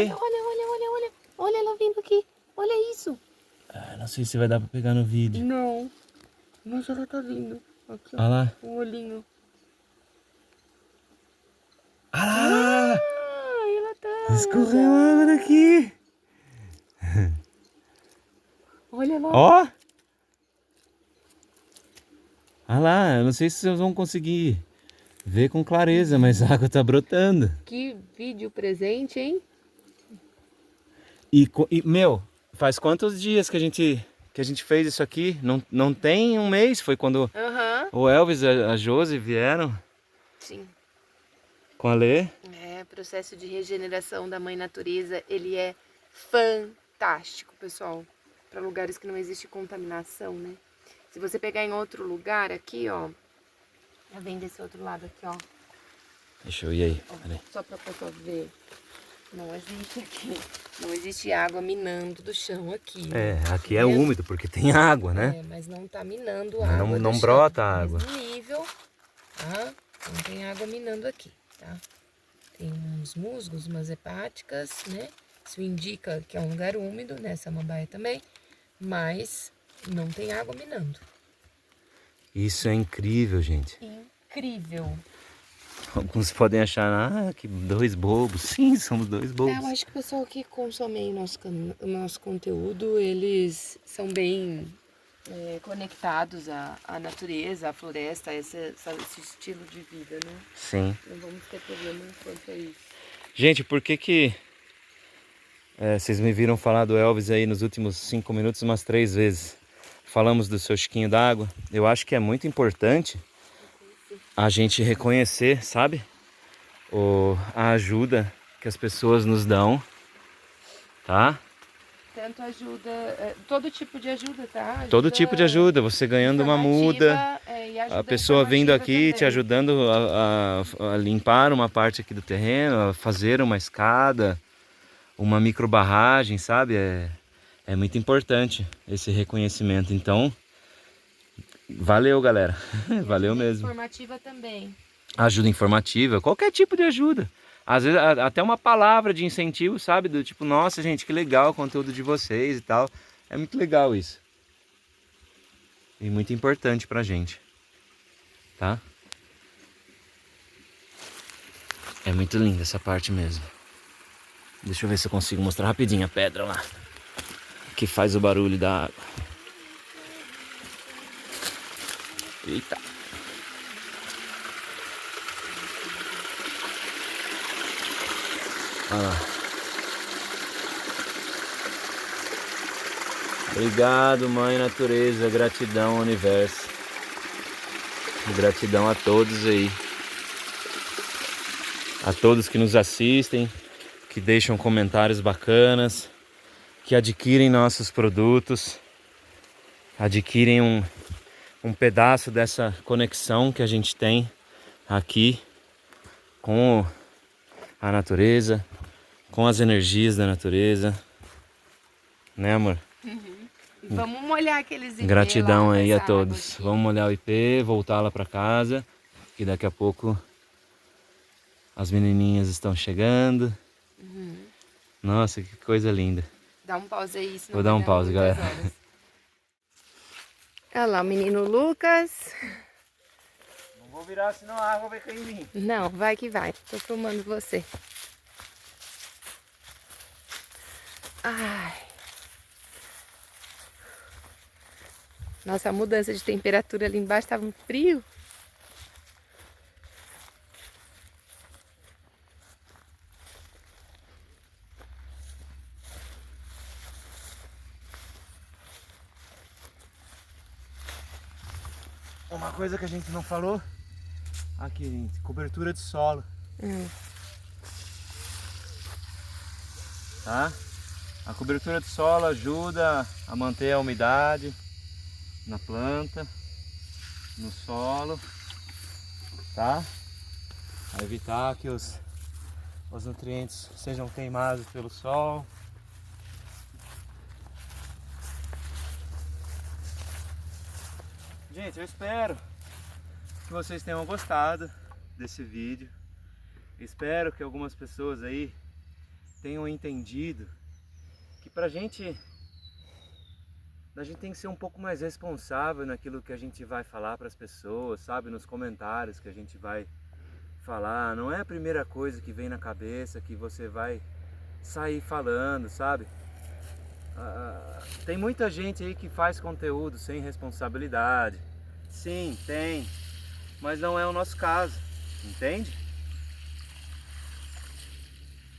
Olha ela vindo aqui. Olha isso. Não sei se vai dar pra pegar no vídeo. Não. Mas ela tá vindo. Aqui, Olha lá. Um olhinho. Ela tá. Escorreu água daqui. Olha lá. Ó. Olha lá, eu não sei se vocês vão conseguir ver com clareza, mas a água tá brotando. Que vídeo presente, hein? E meu, faz quantos dias que a gente fez isso aqui? Não tem um mês, foi quando o Elvis e a Josi vieram. Sim. Com a Lê. Processo de regeneração da mãe natureza, ele é fantástico, pessoal. Para lugares que não existe contaminação, né? Se você pegar em outro lugar aqui, ó. Vem desse outro lado aqui, ó. Deixa eu ir aí. Só para pessoa ver. Não existe aqui. Não existe água minando do chão aqui. Aqui é úmido porque tem água, né? Mas não tá minando a água. Não brota água. No mesmo nível, tá? Não tem água minando aqui, tá? Tem uns musgos, umas hepáticas, né? Isso indica que é um lugar úmido, né? Samambaia também. Mas não tem água minando. Isso é incrível, gente. Incrível. Alguns podem achar, que dois bobos. Sim, somos dois bobos. Eu acho que o pessoal que consome o nosso conteúdo, eles são bem conectados à natureza, à floresta, esse estilo de vida, né? Sim. Não vamos ter problema quanto a isso. Gente, por que vocês me viram falar do Elvis aí nos últimos 5 minutos umas 3 vezes? Falamos do seu chiquinho d'água. Eu acho que é muito importante a gente reconhecer, sabe? A ajuda que as pessoas nos dão, tá? Tanto ajuda, todo tipo de ajuda, tá? Ajuda todo tipo de ajuda, você ganhando uma muda, a pessoa vindo aqui também, te ajudando a limpar uma parte aqui do terreno, a fazer uma escada, uma microbarragem, sabe? É muito importante esse reconhecimento. Então, valeu, galera. Valeu mesmo. Informativa também. Ajuda informativa, qualquer tipo de ajuda. Às vezes até uma palavra de incentivo, sabe? Do tipo, nossa gente, que legal o conteúdo de vocês e tal. É muito legal isso. E muito importante pra gente. Tá? É muito linda essa parte mesmo. Deixa eu ver se eu consigo mostrar rapidinho a pedra lá. Que faz o barulho da água. Eita. Olha lá. Obrigado, Mãe Natureza. Gratidão, Universo. Gratidão a todos aí. A todos que nos assistem, que deixam comentários bacanas, que adquirem nossos produtos, adquirem um pedaço dessa conexão que a gente tem aqui com a natureza, com as energias da natureza, né, amor? Uhum. Vamos molhar aqueles IP. Gratidão lá, aí a todos. Vamos molhar o IP, voltar lá para casa, que daqui a pouco as menininhas estão chegando. Uhum. Nossa, que coisa linda. Dá um pause aí, senão vou dar um pause, galera. Olha lá o menino Lucas. Não vou virar, senão a água vai cair em mim. Não, vai que vai. Tô filmando você. Ai. Nossa, a mudança de temperatura ali embaixo estava um frio. Uma coisa que a gente não falou, aqui, gente, cobertura de solo. Tá? A cobertura de solo ajuda a manter a umidade na planta, no solo, tá? A evitar que os nutrientes sejam queimados pelo sol. Gente, eu espero que vocês tenham gostado desse vídeo. Espero que algumas pessoas aí tenham entendido que a gente tem que ser um pouco mais responsável naquilo que a gente vai falar para as pessoas, sabe? Nos comentários que a gente vai falar. Não é a primeira coisa que vem na cabeça que você vai sair falando, sabe? Tem muita gente aí que faz conteúdo sem responsabilidade. Sim, tem. Mas não é o nosso caso, entende?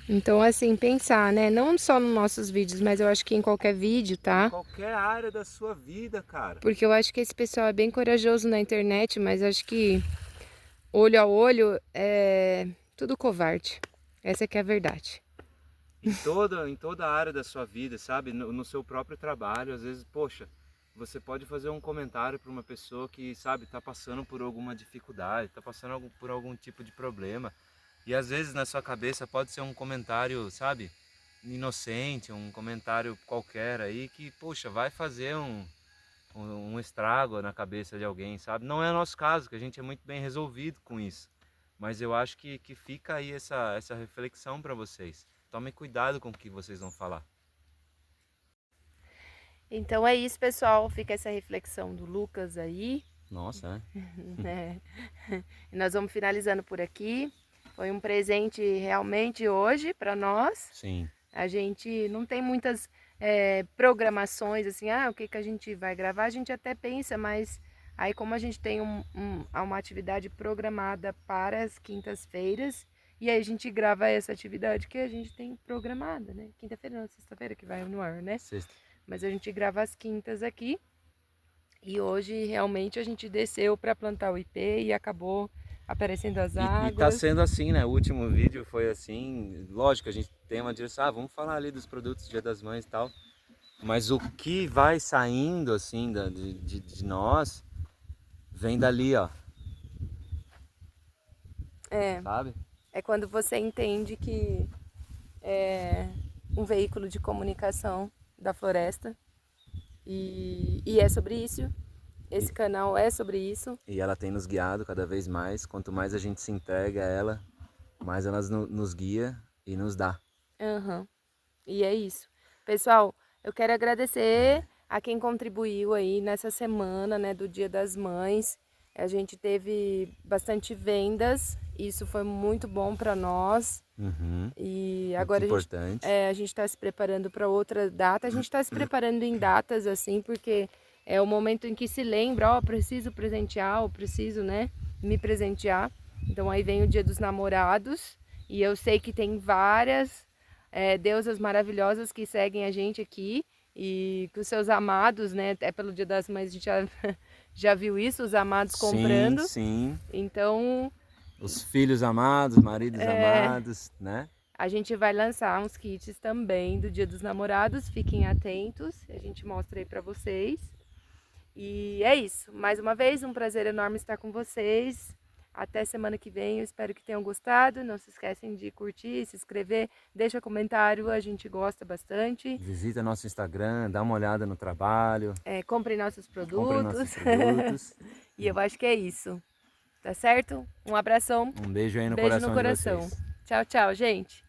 Então, assim, pensar, né? Não só nos nossos vídeos, mas eu acho que em qualquer vídeo, tá? Em qualquer área da sua vida, cara. Porque eu acho que esse pessoal é bem corajoso na internet, mas acho que olho a olho é tudo covarde. Essa que é a verdade. Em toda a área da sua vida, sabe? No seu próprio trabalho, às vezes, poxa, você pode fazer um comentário para uma pessoa que, sabe, tá passando por alguma dificuldade, tá passando por algum tipo de problema. E às vezes na sua cabeça pode ser um comentário, sabe, inocente, um comentário qualquer aí que, poxa, vai fazer um estrago na cabeça de alguém, sabe? Não é o nosso caso, que a gente é muito bem resolvido com isso. Mas eu acho que fica aí essa reflexão para vocês. Tomem cuidado com o que vocês vão falar. Então é isso, pessoal. Fica essa reflexão do Lucas aí. Nossa, né? E nós vamos finalizando por aqui. Foi um presente realmente hoje para nós. Sim. A gente não tem muitas programações assim, o que a gente vai gravar. A gente até pensa, mas aí como a gente tem uma atividade programada para as quintas-feiras, e aí a gente grava essa atividade que a gente tem programada, né? Quinta-feira não, sexta-feira que vai no ar, né? Sexta. Mas a gente grava as quintas aqui. E hoje realmente a gente desceu para plantar o IP e acabou aparecendo as E águas. tá sendo assim, né? O último vídeo foi assim, lógico, a gente tem uma direção, vamos falar ali dos produtos Dia das Mães e tal, mas o que vai saindo assim de nós, vem dali, ó. Sabe? É quando você entende que é um veículo de comunicação da floresta e é sobre isso. Esse canal é sobre isso. E ela tem nos guiado cada vez mais. Quanto mais a gente se entrega a ela, mais ela nos guia e nos dá. Uhum. E é isso. Pessoal, eu quero agradecer a quem contribuiu aí nessa semana, né, do Dia das Mães. A gente teve bastante vendas, isso foi muito bom para nós. E agora a gente está se preparando para outra data. A gente está se preparando em datas assim, porque é o momento em que se lembra, ó, preciso presentear, preciso, né, me presentear. Então aí vem o Dia dos Namorados e eu sei que tem várias deusas maravilhosas que seguem a gente aqui e com seus amados, né? Até pelo Dia das Mães a gente já viu isso, os amados comprando. Sim. Então, os filhos amados, maridos amados, né? A gente vai lançar uns kits também do Dia dos Namorados, fiquem atentos, a gente mostra aí pra vocês. E é isso, mais uma vez, um prazer enorme estar com vocês. Até semana que vem, eu espero que tenham gostado. Não se esquecem de curtir, se inscrever, deixa comentário, a gente gosta bastante. Visita nosso Instagram, dá uma olhada no trabalho. Comprem nossos produtos. E eu acho que é isso. Tá certo? Um abração. Um beijo aí no beijo coração no coração. de vocês. Tchau, tchau, gente.